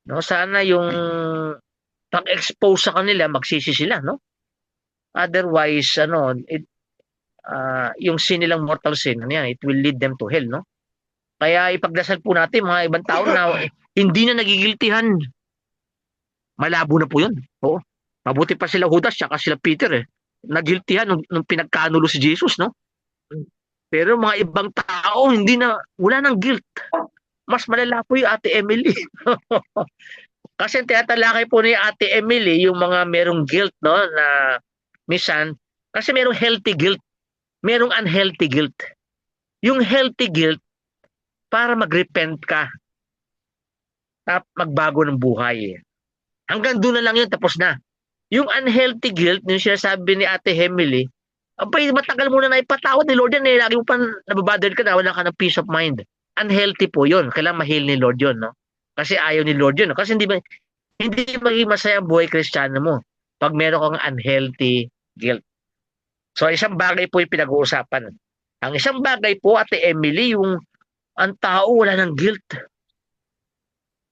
No? Sana yung pag-expose sa kanila, magsisi sila, no? Otherwise, yung sin nilang mortal sin, it will lead them to hell, no? Kaya ipagdasal po natin mga ibang tao na hindi na nagigiltihan. Malabo na po yun. Oo. Mabuti pa sila Judas tsaka sila Peter eh. Nagiltihan nung pinagkanulo si Jesus, no? Pero mga ibang tao, wala nang guilt. Mas malala po yung Ate Emily. Kasi tinatalakay po ni Ate Emily yung mga merong guilt, no? Na minsan, kasi merong healthy guilt. Merong unhealthy guilt. Yung healthy guilt, para mag-repent ka at magbago ng buhay. Hanggang doon na lang yun, tapos na. Yung unhealthy guilt, yung sinasabi ni Ate Emily, abay, matagal mo na ipatawad ni Lord yan eh. Lagi mo pa nababother ka na, wala ka ng peace of mind. Unhealthy po yun. Kailangan ma-heal ni Lord yun, no? Kasi ayaw ni Lord yun. No? Kasi hindi maging masaya ang buhay Kristiyano mo pag meron kang unhealthy guilt. So, isang bagay po yung pinag-uusapan. Ang isang bagay po, Ate Emily, yung ang tao wala ng guilt.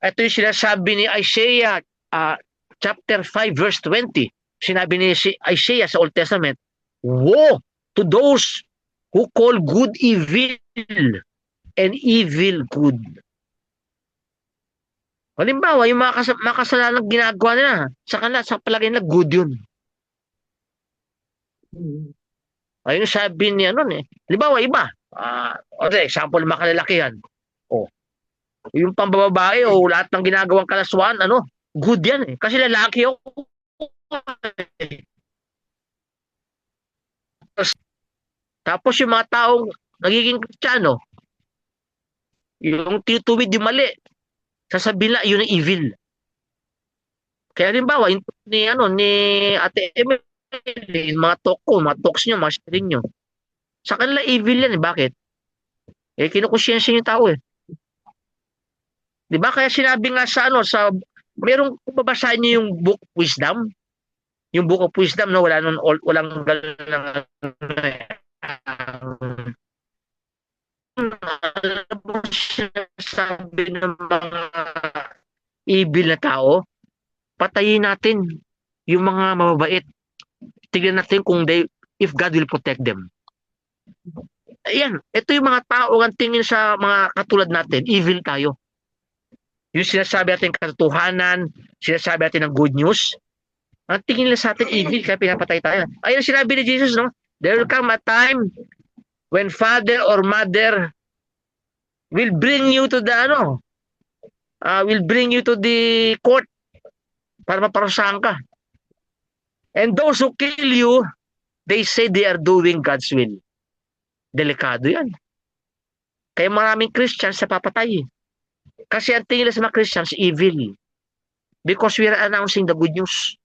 Ito yung sinasabi ni Isaiah chapter 5 verse 20. Sinabi ni Isaiah sa Old Testament, woe to those who call good evil and evil good. Halimbawa, yung mga kasalanan ginagawa nila, sa kanila, sa palagay nila, good yun. Ayun sabi ni ano eh. Halimbawa, iba. Example, mga kalalakihan. Yung pambababae o lahat ng ginagawang kalaswaan, good yan eh. Kasi lalaki ako. Tapos yung mga taong nagiging Kristiyano, yung tituwid yung mali, sasabihin na yun ang evil. Kaya halimbawa, ni Ate Emily, mga talks nyo, mga sharing nyo, sa kanila evil yan eh. Bakit? Kinukusyensya yung tao eh. Di ba? Kaya sinabi nga merong babasahin niyo yung Book of Wisdom. Yung Book of Wisdom, no, walang sabi ng mga evil na tao, patayin natin yung mga mababait. Tignan natin if God will protect them. Ayan, ito yung mga tao ang tingin sa mga katulad natin, evil tayo. Yung sinasabi natin katotohanan, sinasabi natin ng good news, ang tingin nila sa atin evil, kaya pinapatay tayo. Ayun sinabi ni Jesus, no? There will come a time when father or mother will bring you to the court para maparusahan ka. And those who kill you, they say they are doing God's will. Delikado yan. Kaya maraming Christians sa papatay. Kasi ang tingin nila sa mga Christians, evil. Because we are announcing the good news.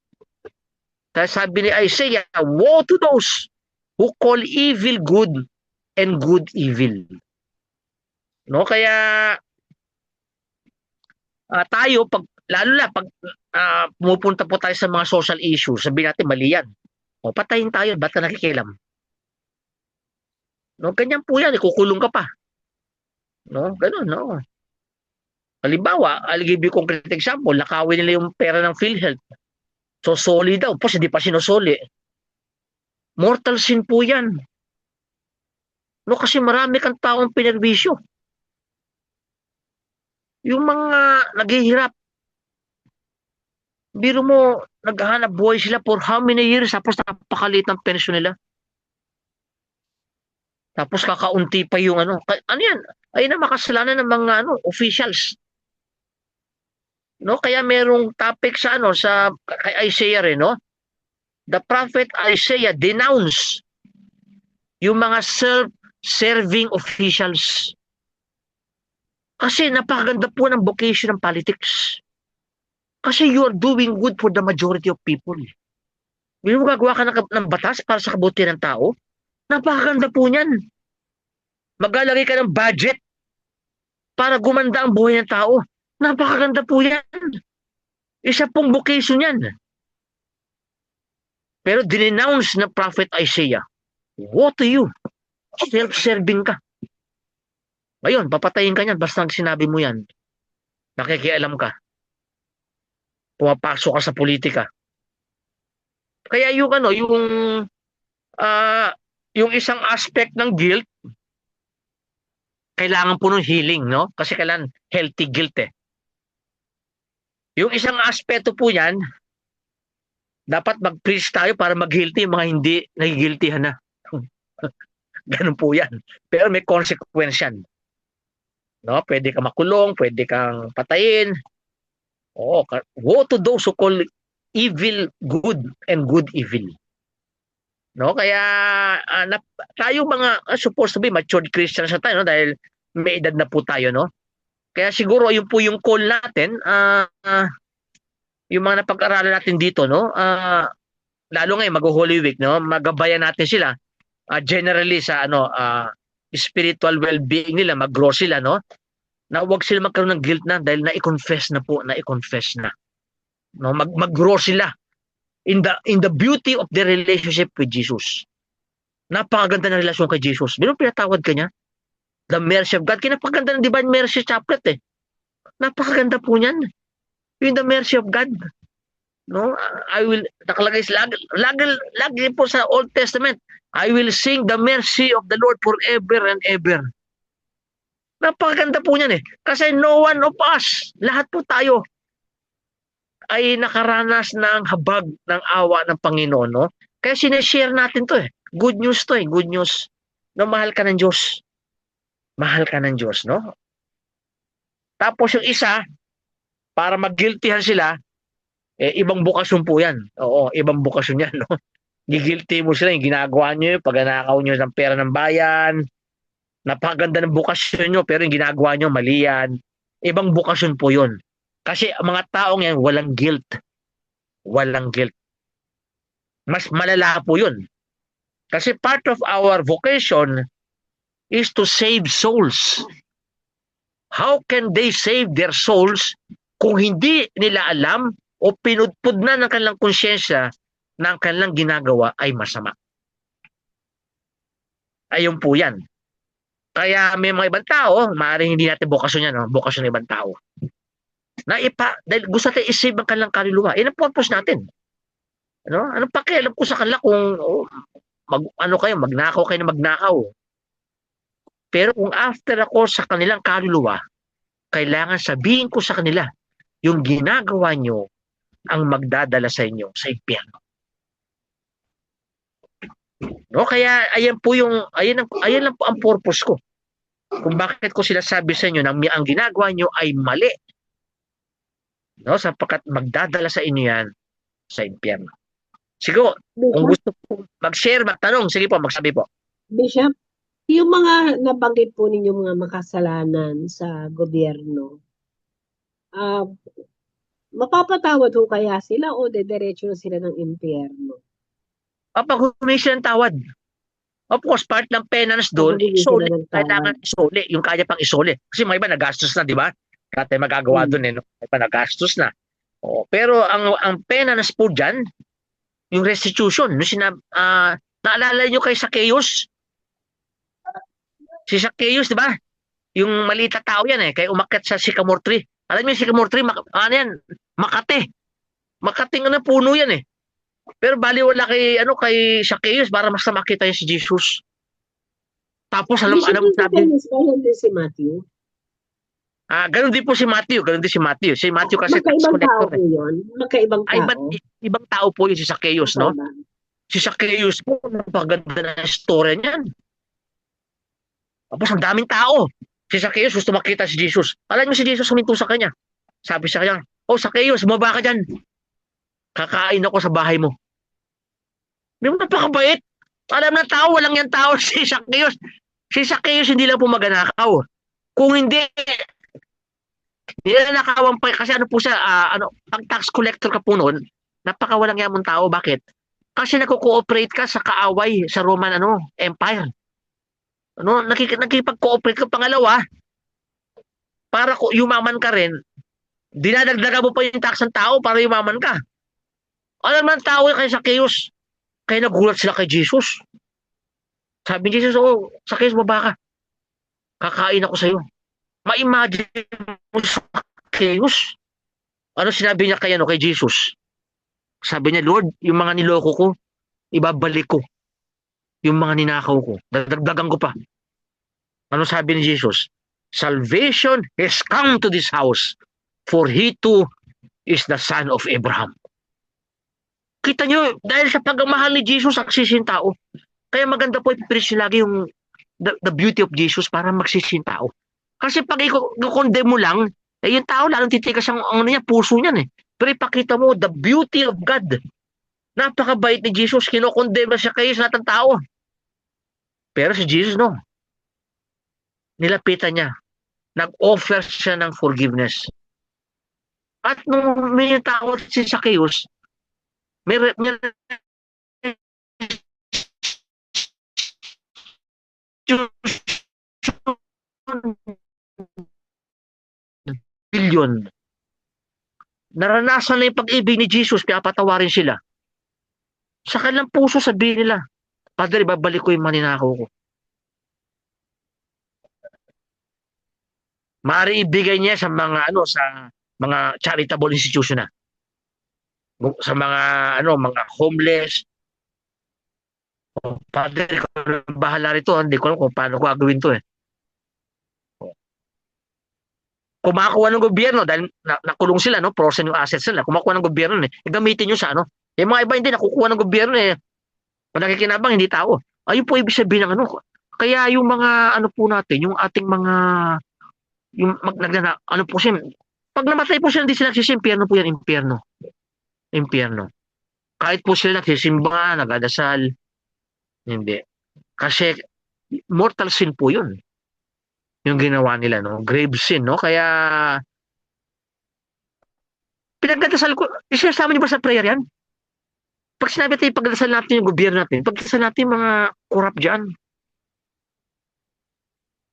Kaya sabi ni Isaiah, woe to those who call evil good and good evil. No, kaya tayo lalo na pag pumupunta po tayo sa mga social issues, sabihin natin mali yan. Patayin tayo, ba't ka nakikialam? No, ganyan po yan, ikukulong ka pa. No, ganun, no. Halimbawa, I'll give you concrete example, nakawin nila yung pera ng PhilHealth. So, soli daw. Tapos hindi pa sinusoli. Mortal sin po yan. No, kasi marami kang taong pinagwisyo. Yung mga naghihirap, biro mo, naghahanap buhay sila for how many years, tapos napakaliit ng pensyon nila. Tapos kakaunti pa yung ano yan? Ay na makasalanan ng mga officials. No, kaya merong topic sa kay Isaiah rin, no? The prophet Isaiah denounced yung mga self-serving officials. Kasi napakaganda po ng vocation ng politics. Kasi you are doing good for the majority of people. Hindi mo gagawa ka ng batas para sa kabutihan ng tao? Napakaganda po niyan. Maglalagay ka ng budget para gumanda ang buhay ng tao. Napakaganda po yan. Isa pong vocation yan. Pero dinenounce na prophet Isaiah, woe to you. Self-serving ka. Ngayon, papatayin ka niyan basta sinabi mo yan. Nakikialam ka. Pumapasok ka sa politika. Kaya yung isang aspect ng guilt, kailangan po ng healing, no? Kasi kailangan healthy guilt eh. Yung isang aspeto po yan, dapat mag-preach tayo para mag-guilty yung mga hindi nagigiltihan na. Ganun po yan. Pero may consequence yan. No? Pwede ka makulong, pwede kang patayin. Woe to those who call evil good and good evil. No? Kaya tayo mga supposed to be matured Christians na tayo, no? Dahil may edad na po tayo, no? Kaya siguro yun po yung call natin, yung mga napag-aralan natin dito, no? Lalo ngayon mag-Holy Week, no? Magabayan natin sila generally sa spiritual well-being nila, mag-grow sila, no? Na huwag sila magkaroon ng guilt na dahil na-confess na. No? Mag-grow sila in the beauty of their relationship with Jesus. Napakaganda ng relasyon kay Jesus. Pero pinatawad ka niya. The mercy of God. Kinapaganda ng Divine Mercy Chaplet eh. Napakaganda po niyan. Yung the mercy of God. No? I will, nakalagay lagi po sa Old Testament, I will sing the mercy of the Lord forever and ever. Napakaganda po niyan eh. Kasi no one of us, lahat po tayo, ay nakaranas ng habag ng awa ng Panginoon, no? Kaya sineshare natin to eh. Good news to eh, good news. No, mahal ka ng Diyos. Mahal ka ng Diyos, no? Tapos yung isa, para mag-guiltyhan sila, ibang bukasyon po yan. Oo, ibang bukasyon yan, no? Gigilty mo sila, yung ginagawa nyo, pagnanakaw nyo ng pera ng bayan, napakaganda ng bukasyon nyo, pero yung ginagawa nyo, mali yan. Ibang bukasyon po yun. Kasi ang mga taong yan, walang guilt. Walang guilt. Mas malala po yun. Kasi part of our vocation is to save souls. How can they save their souls kung hindi nila alam o pinudpud na ng kanilang konsyensya na ang kanilang ginagawa ay masama? Ayun po yan. Kaya may mga ibang tao, maaaring hindi natin bukasyon yan, no? Bukasyon ng ibang tao. Dahil gusto natin isave ang kanilang kaluluwa. Yan ang purpose natin. Ano? Anong pakialam ko sa kanila kung magnakaw kayo na magnakaw. Pero kung after ako sa kanilang kaluluwa, kailangan sabihin ko sa kanila, yung ginagawa nyo ang magdadala sa inyo sa impyerno. No, kaya ayan lang po ang purpose ko. Kung bakit ko sila sabi sa inyo na ang ginagawa nyo ay mali. No, sapagkat magdadala sa inyo yan sa impyerno. Siguro, kung gusto po mag-share, magtanong, sige po, magsabi po. Bishop, yung mga nabanggit po ninyo mga makasalanan sa gobyerno, mapapatawad ho kaya sila o dediretso na sila ng impyerno? Pag humingi sila ng tawad, of course, part ng penance doon, kailangan isole, yung kaya pang isole. Kasi mga iba nagastos na, di ba? Kaya magagawa doon eh, no? Mga iba nagastos na. Pero ang penance po dyan, yung restitution, naalala nyo kay Zacchaeus? Si Zacchaeus, di ba? Yung maliit na tao yan eh, kaya umakyat sa sycamore tree. Alam niyo yung sycamore tree, Makate. Makating puno yan eh. Pero baliwala kay Zacchaeus para mas makita niya si Jesus. Tapos alam sabi, ganun din si Matthew. Ganun din po si Matthew, Si Matthew kasi tax collector. Magkaibang tao. Ibang tao po yun si Zacchaeus, no? Si Zacchaeus po, napaganda na story niyan. Tapos ang daming tao. Si Zacchaeus gusto makita si Jesus. Alam niyo si Jesus huminto sa kanya. Sabi sa kanya, Zacchaeus, bumaba ka dyan. Kakain ako sa bahay mo. May napakabait. Alam ng tao, walang yan tao si Zacchaeus. Si Zacchaeus hindi lang po maganakaw. Kung hindi, nilalakawan pa kasi po siya, ang tax collector ka po noon, napakawalang yamong tao. Bakit? Kasi nagko-cooperate ka sa kaaway sa Roman Empire. Nakikipag-cooperate ka. Pangalawa, para yumaman ka rin, dinadagdagan mo pa yung tax ng tao para yumaman ka. Alam ng tao kay Zacchaeus, kaya nagulat sila kay Jesus. Sabi ni Jesus, Zacchaeus, baba ka. Kakain ako sa'yo. Ma-imagine mo Zacchaeus. Ano sinabi niya kay Jesus? Sabi niya, Lord, yung mga niloko ko, ibabalik ko. Yung mga ninakaw ko, dadagdagan ko pa. Ano sabi ni Jesus? Salvation has come to this house, for he too is the son of Abraham. Kita nyo, dahil sa pagmamahal ni Jesus, aksisin tao. Kaya maganda po i-preach lagi yung the beauty of Jesus para magsisin tao. Kasi pag i-condemn mo lang, yung tao lalong titigas ang puso niyan eh. Pero ipakita mo the beauty of God. Napakabait ni Jesus, kinokondemn siya kayo sa lahat ng tao. Pero si Jesus, no. Nilapitan niya. Nag-offer siya ng forgiveness. At nung may tao si Zacchaeus, billion. Naranasan na yung pag-ibig ni Jesus, kaya patawarin sila. Sa kanilang puso sabihin nila, Padre, babalik ko yung maninakaw ko. Maaari ibigay niya sa mga sa mga charitable institution na. sa mga mga homeless. Oh, Father, ikaw na bahala rito. Hindi ko alam kung paano ko gagawin to eh. Kumakuha ng gobyerno dahil nakulong sila, no? Frozen yung assets nila. Kumakuha ng gobyerno eh. Gamitin nyo sa ano. Yung mga iba hindi nakukuha ng gobyerno eh. Kung nakikinabang, hindi tao. Ayun po ibig sabihin ng ano. Kaya yung mga ano po natin, yung ating mga ano po siya, pag namatay po sila, hindi sila nagsisi, impyerno po yan, impyerno. Impyerno. Kahit po sila nagsisimba, nagadasal, hindi. Kasi mortal sin po yun. Yung ginawa nila, no? Grave sin, no? Kaya pinagdadasal ko, isasama niyo ba sa prayer yan? Pag sinabi tayo, pagdasal natin yung gobyerno natin, pagdasal natin yung mga korap dyan.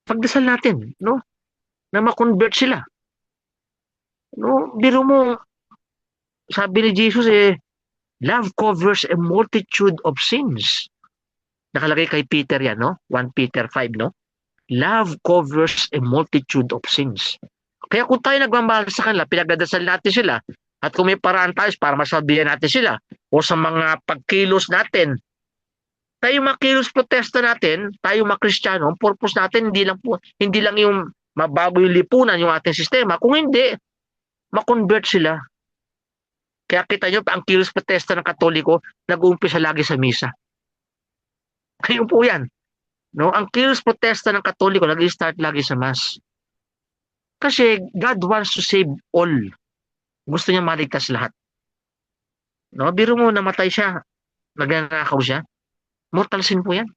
Pagdasal natin, no? Na ma-convert sila. No? Biro mo, sabi ni Jesus love covers a multitude of sins. Nakalagay kay Peter yan, no? 1 Peter 5, no? Love covers a multitude of sins. Kaya kung tayo nagmamahal sa kanila, pinagdadasal natin sila, at kung may paraan tayo para masabihan natin sila, o sa mga pagkilos natin, tayo makilos protesta natin, tayo mga Kristiyano, ang purpose natin hindi lang yung mabago yung lipunan, yung ating sistema, kung hindi, makonvert sila. Kaya kita nyo, ang kilos protesta ng Katoliko, nag-uumpisa lagi sa misa. Ayun po yan. No? Ang kilos protesta ng Katoliko, nag-start lagi sa Mass. Kasi God wants to save all. Gusto niya maligtas lahat. No? Biro mo, namatay siya, nagnanakaw siya. Mortal sin po yan.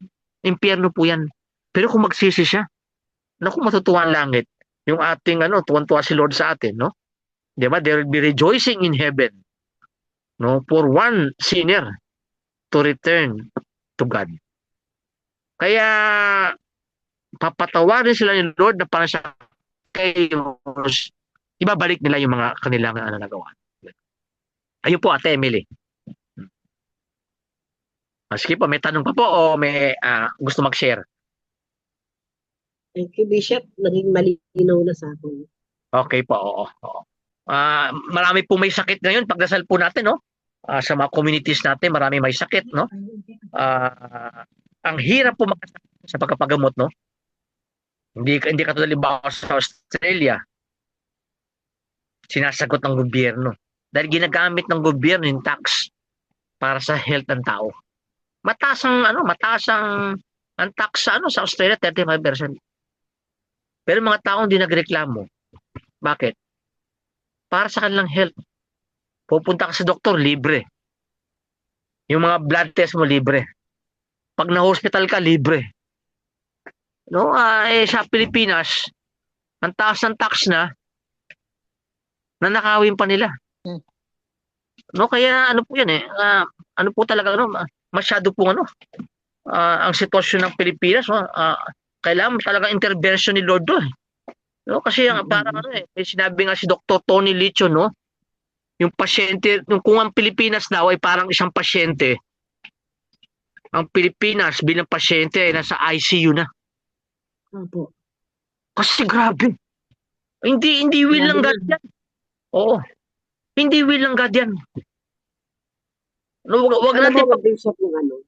Impyerno po yan. Pero kung magsisi siya, naku, matutuwa ang langit. Yung ating, tuwan-tuwa si Lord sa atin, no? Di ba? There will be rejoicing in heaven, no? For one sinner to return to God. Kaya, papatawarin sila ni Lord na para sa chaos, ibabalik nila yung mga kanilang nagawa. Ayun po, Ate Emily. Sige po, may tanong pa po o may gusto mag-share? Thank you, Bishop. Naging malinaw na sa akin. Okay po, oo. Marami po may sakit ngayon. Pagdasal po natin, no? Sa mga communities natin, marami may sakit, no? Ang hirap po makasakit sa pagpapagamot, no? Hindi katulad ba sa Australia, sinasagot ng gobyerno. Dahil ginagamit ng gobyerno yung tax para sa health ng tao. Mataas ang tax sa Australia, 35%. Pero mga tao hindi nagreklamo. Bakit? Para sa kanilang health. Pupunta ka sa doktor, libre. Yung mga blood test mo, libre. Pag na-hospital ka, libre. No, sa Pilipinas, ang taas ng tax nanakawin pa nila. No, kaya ano po yan ano po talaga masyado po ang sitwasyon ng Pilipinas, kailangan talaga intervention ni Lord doon. No, kasi parang may sinabi nga si Dr. Tony Licho, no? Yung pasyente, kung ang Pilipinas daw ay parang isang pasyente, ang Pilipinas bilang pasyente ay nasa ICU na. Opo. Kasi grabe. Hindi will ng God yan. Oo. Hindi will ng God yan. No, wag Alam natin mo, Bishop, yung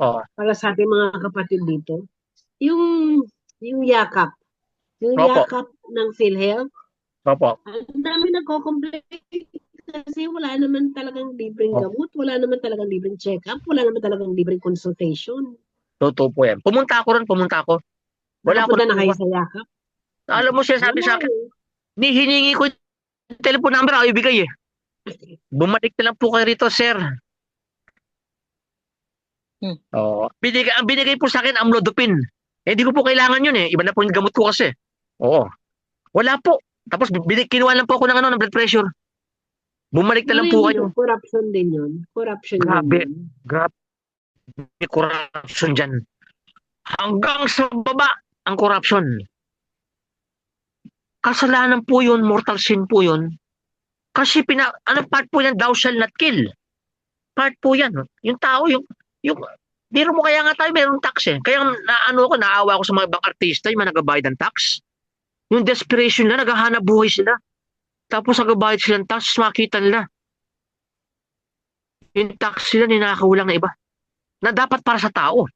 para sa ating mga kapatid dito, yung yakap. Yung Opo. yakap ng PhilHealth, Opo. ang dami nagko-complain kasi wala naman talagang libreng gamot, wala naman talagang libreng check-up, wala naman talagang libreng consultation. Totoo po yan. Pumunta ako. Wala ako Nakapunta na kayo sa yakap. Alam mo siya sabi sa akin, hiningi ko yung telephone number, ako ibigay Bumalik na lang po kayo rito, sir. Ang binigay po sa akin, amlodipine. Hindi ko po kailangan yun Iba na po yung gamot ko kasi. Oo. Wala po. Tapos kinuha lang po ako ng blood pressure. Bumalik na lang po kayo. Corruption din yun. Corruption Grabe. din yun. Grabe. Corruption dyan. Hanggang sa baba ang corruption. Kasalanan po yun, mortal sin po yun. Kasi part po yan, thou shall not kill. Part po yan. Yung tao, biro mo kaya nga tayo, mayroong tax Kaya naawa ko sa mga ibang artista, yung mga nagabayad ng tax. Yung desperation na, naghahanap buhay sila. Tapos nagabayad sila ng tax, makita nila. Yung tax sila ninakaw lang na iba na dapat para sa tao.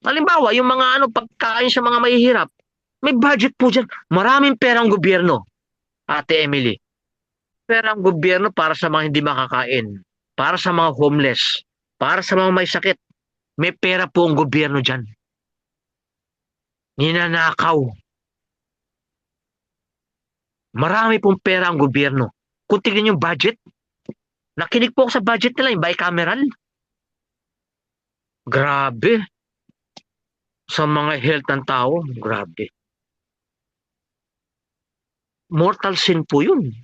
Halimbawa, yung mga pagkain sa mga mahihirap, may budget po dyan. Maraming perang gobyerno, Ate Emily. Perang gobyerno para sa mga hindi makakain, para sa mga homeless, para sa mga may sakit. May pera po ang gobyerno dyan. Ninanakaw. Marami pong pera ang gobyerno. Kung tignan yung budget, nakinig po ako sa budget nila, yung bicameral. Grabe. Sa mga health ng tao, grabe. Mortal sin po yun.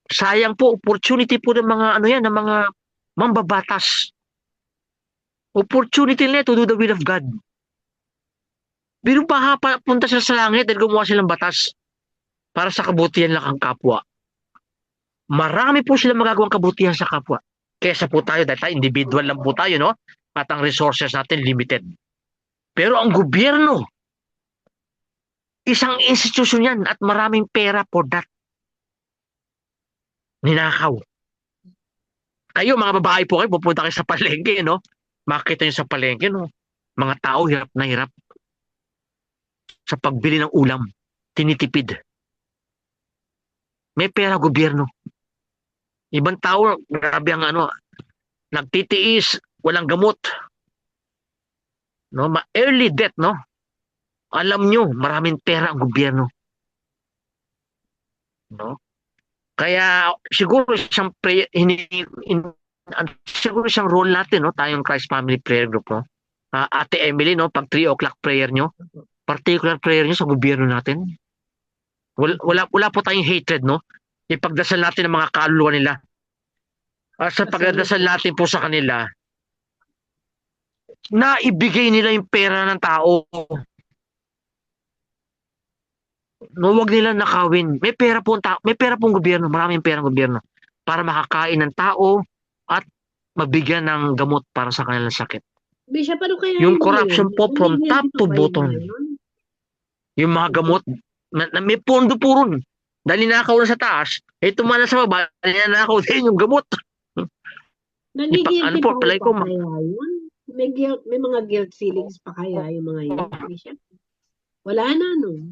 Sayang po, opportunity po ng mga ng mga mambabatas. Opportunity nila to do the will of God. Pero baka punta sila sa langit at gumawa silang batas para sa kabutihan lang ang kapwa. Marami po sila magagawang kabutihan sa kapwa. Kesa po tayo, dahil tayo, individual lang po tayo, no? At ang resources natin limited. Pero ang gobyerno, isang institusyon yan at maraming pera for that. Ninakaw. Kayo, mga babae po kayo, pupunta kayo sa palengke, no? Makita nyo sa palengke, no? Mga tao hirap na hirap sa pagbili ng ulam. Tinitipid. May pera gobyerno. Ibang tao, grabe ang nagtitiis, walang gamot. No, early death, no? Alam nyo, maraming pera ang gobyerno. No? Kaya siguro isang siguro isang role natin, no, tayong Christ Family Prayer Group, no. Ate Emily, no, pag 3 o'clock prayer nyo, particular prayer nyo sa gobyerno natin. Wala po tayong hatred, no. Ipagdasal natin ang mga kaluluwa nila. At sa pagdasal natin po sa kanila, na ibigay nila yung pera ng tao. No, wag nila nakawin. May pera po may pera pong gobyerno, maraming pera ng gobyerno para makakain ng tao at mabigyan ng gamot para sa kanilang sakit. Bishop, ano kaya Yung yun? corruption po from top to bottom. Yung mga gamot, may pondo po ron. Dahil ninakaw na sa taas, tumala sa baba, ninakaw din yung gamot. Nagigilty po, pa palay ko, kaya yun? May mga guilt feelings pa kaya yung mga yun, Bishop? Wala na, no?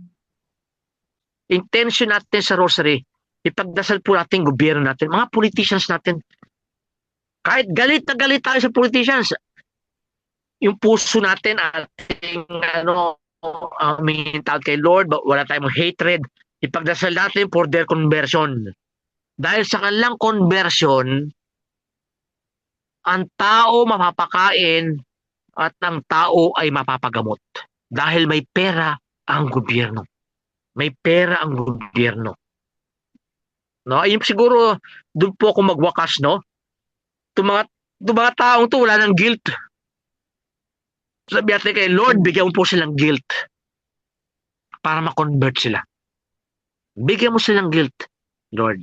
Intention natin sa rosary, ipagdasal po natin gobyerno natin, mga politicians natin. Kahit galit na galit tayo sa politicians, yung puso natin, ating aming tawag kay Lord, wala tayong hatred, ipagdasal natin for their conversion. Dahil sa kanilang conversion, ang tao mapapakain at ang tao ay mapapagamot. Dahil may pera ang gobyerno. May pera ang gobyerno. No, yung siguro doon po ako magwakas, no? Itong mga taong to wala ng guilt. Sabi natin kay Lord, bigyan mo po silang guilt para ma-convert sila. Bigyan mo silang guilt, Lord.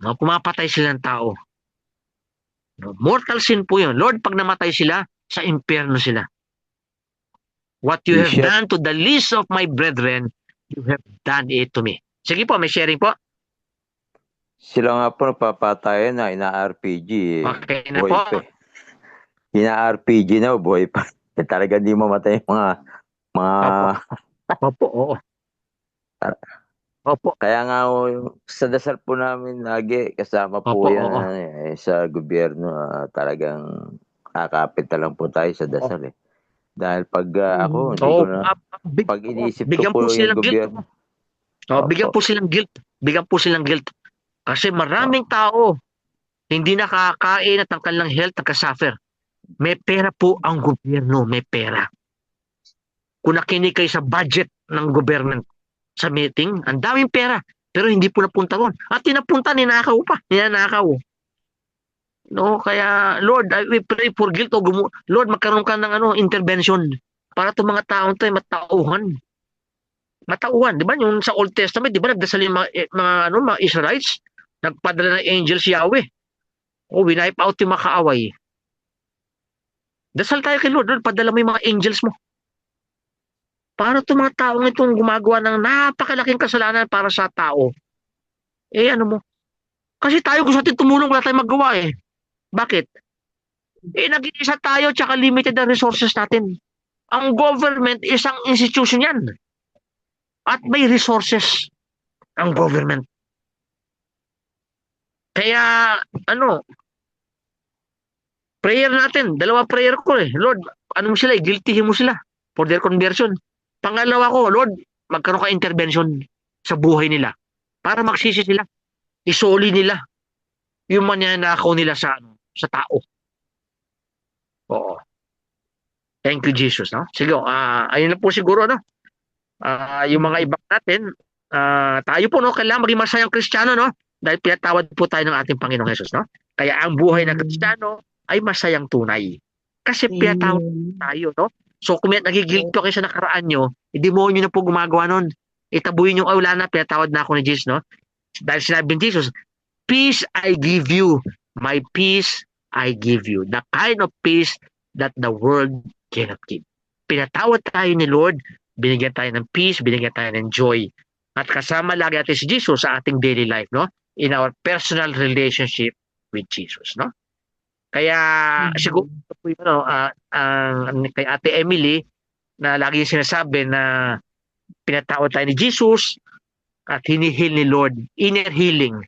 No, pumapatay silang tao. No, mortal sin po yun. Lord, pag namatay sila, sa impyerno sila. What you have done to the least of my brethren, you have done it to me. Sige po, may sharing po. Sila nga po napapatayan na ina-RPG. Okay na po. Ina-RPG na, buhay pa. Talaga di mamatay yung mga... Opo, oo. Opo. Kaya nga sa dasal po namin lagi, kasama po yan sa gobyerno. Talagang kakapit na lang po tayo sa dasal eh. Dahil pag ako, hindi ko na... Pag inisip ko po yung gobyerno. Bigyan po silang guilt. Bigyan po silang guilt. Kasi maraming tao hindi nakakain at ang kanilang health nagkasuffer. May pera po ang gobyerno, may pera. Kung nakinig kayo sa budget ng government sa meeting, ang daming pera, pero hindi po napunta doon. At tinapunta, ninakaw pa, ninanakaw. No, kaya Lord, we pray for guilt. Lord, magkaroon ka ng intervention para itong mga taong ito ay matauhan. Matauhan, di ba? Yung sa Old Testament, di ba nagdasal yung mga Israelites? Nagpadala ng angels Yahweh. Winipe out yung mga kaaway. Dasal tayo kay Lord, Lord, padala mo yung mga angels mo. Para itong mga taong itong gumagawa ng napakalaking kasalanan para sa tao. Kasi tayo gusto natin tumulong, wala tayong magawa eh. Bakit? Nag-iisa tayo tsaka limited ang resources natin. Ang government, isang institution yan. At may resources ang government. Kaya, prayer natin, dalawa prayer ko eh. Lord, ano mo sila, guiltyhin mo sila for their conversion. Pangalawa ko, Lord, magkaroon ka intervention sa buhay nila para magsisi sila. Isoli nila yung manyanakaw nila sa tao. Oo. Thank you, Jesus. No? Sige, ayun lang po siguro. No? Yung mga iba natin, tayo po, no, kailangan maging masayang Kristiyano, no? Dahil pinatawad po tayo ng ating Panginoong Jesus. No? Kaya ang buhay ng Kristiyano ay masayang tunay. Kasi pinatawad tayo. No? So kung nagigilty kayo sa nakaraan nyo, demonyo na po gumagawa nun. Itabuhin yung, wala na, pinatawad na ako ni Jesus. No? Dahil sinabi ni Jesus, peace I give you, my peace I give you. The kind of peace that the world cannot give. Pinatawad tayo ni Lord, binigyan tayo ng peace, binigyan tayo ng joy. At kasama lagi natin si Jesus sa ating daily life, no? In our personal relationship with Jesus, no? Kaya siguro kay Ate Emily na lagi sinasabi na pinatawad tayo ni Jesus at hinihil ni Lord, inner healing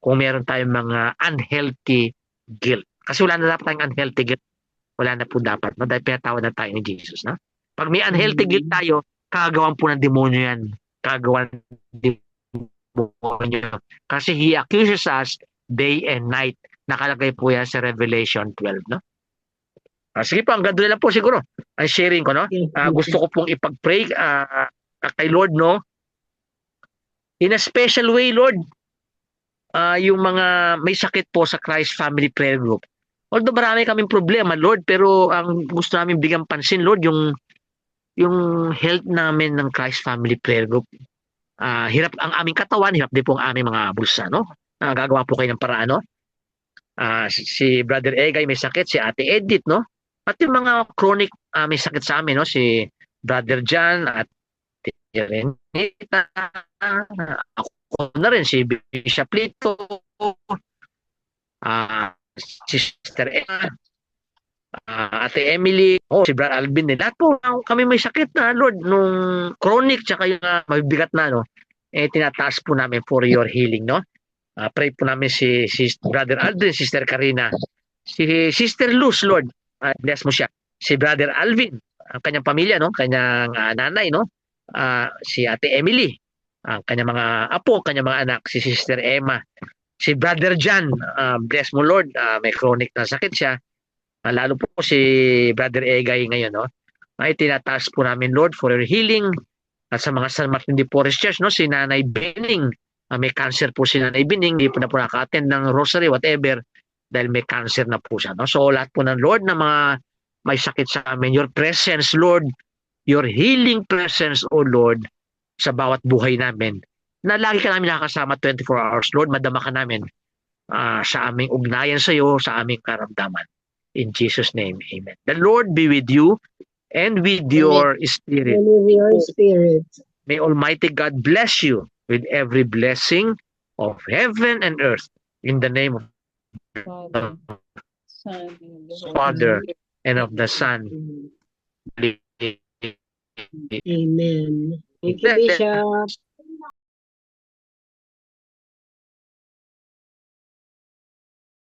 kung meron tayong mga unhealthy guilt. Kasi wala na dapat tayong unhealthy guilt. Wala na po dapat, no? Dahil pinatawad na tayo ni Jesus, no? Pag may unhealthy guilt tayo, kagawan po ng demonyo yan. Kagawan ng demonyo. Kasi he accuses us day and night. Nakalagay po yan sa Revelation 12, no? Sige po, ang ganda lang po siguro. Ang sharing ko, no? Gusto ko pong ipag-pray kay Lord, no? In a special way, Lord, yung mga may sakit po sa Christ Family Prayer Group. Although marami kaming problema, Lord, pero ang gusto namin bigyan pansin, Lord, yung health namin ng Christ Family Prayer Group. Hirap ang aming katawan, hirap din po ang aming mga bulsa, no? Gagawa po kayo ng paraan, no? Si Brother Egay may sakit, si Ate Edith, no? At yung mga chronic may sakit sa amin, no? Si Brother John at Renita, ako na rin, si Bishop Lito, Sister Emma, Ate Emily, si Brother Alvin, lahat po kami may sakit na, Lord, nung chronic tsaka yung mabibigat na, no? Tinataas po namin for your healing, no? Pray po namin si Brother Aldrin, Sister Karina, si Sister Luz, Lord, bless mo siya. Si Brother Alvin, ang kanyang pamilya, no? Kanyang nanay, no? Si Ate Emily, ang kanyang mga apo, kanyang mga anak, si Sister Emma, si Brother John, bless mo Lord, may chronic na sakit siya. Lalo po si Brother Egay ngayon, no? Ay tinataas po namin Lord for your healing. At sa mga San Martin de Porres Church, no? Si Nanay Bening, may cancer po si Nanay Bening, hindi po na po naka-attend ng rosary, whatever, dahil may cancer na po siya, no? So lahat po ng Lord na mga may sakit sa amin, your presence, Lord, your healing presence, O Lord, sa bawat buhay namin, na lagi ka namin nakakasama 24 hours, Lord, madama ka namin sa aming ugnayan sa iyo, sa aming karamdaman. In Jesus' name, amen. The Lord be with you and with your spirit. And with your spirit. May Almighty God bless you with every blessing of heaven and earth. In the name of the Father and of the Son. Amen. Thank you, Bishop.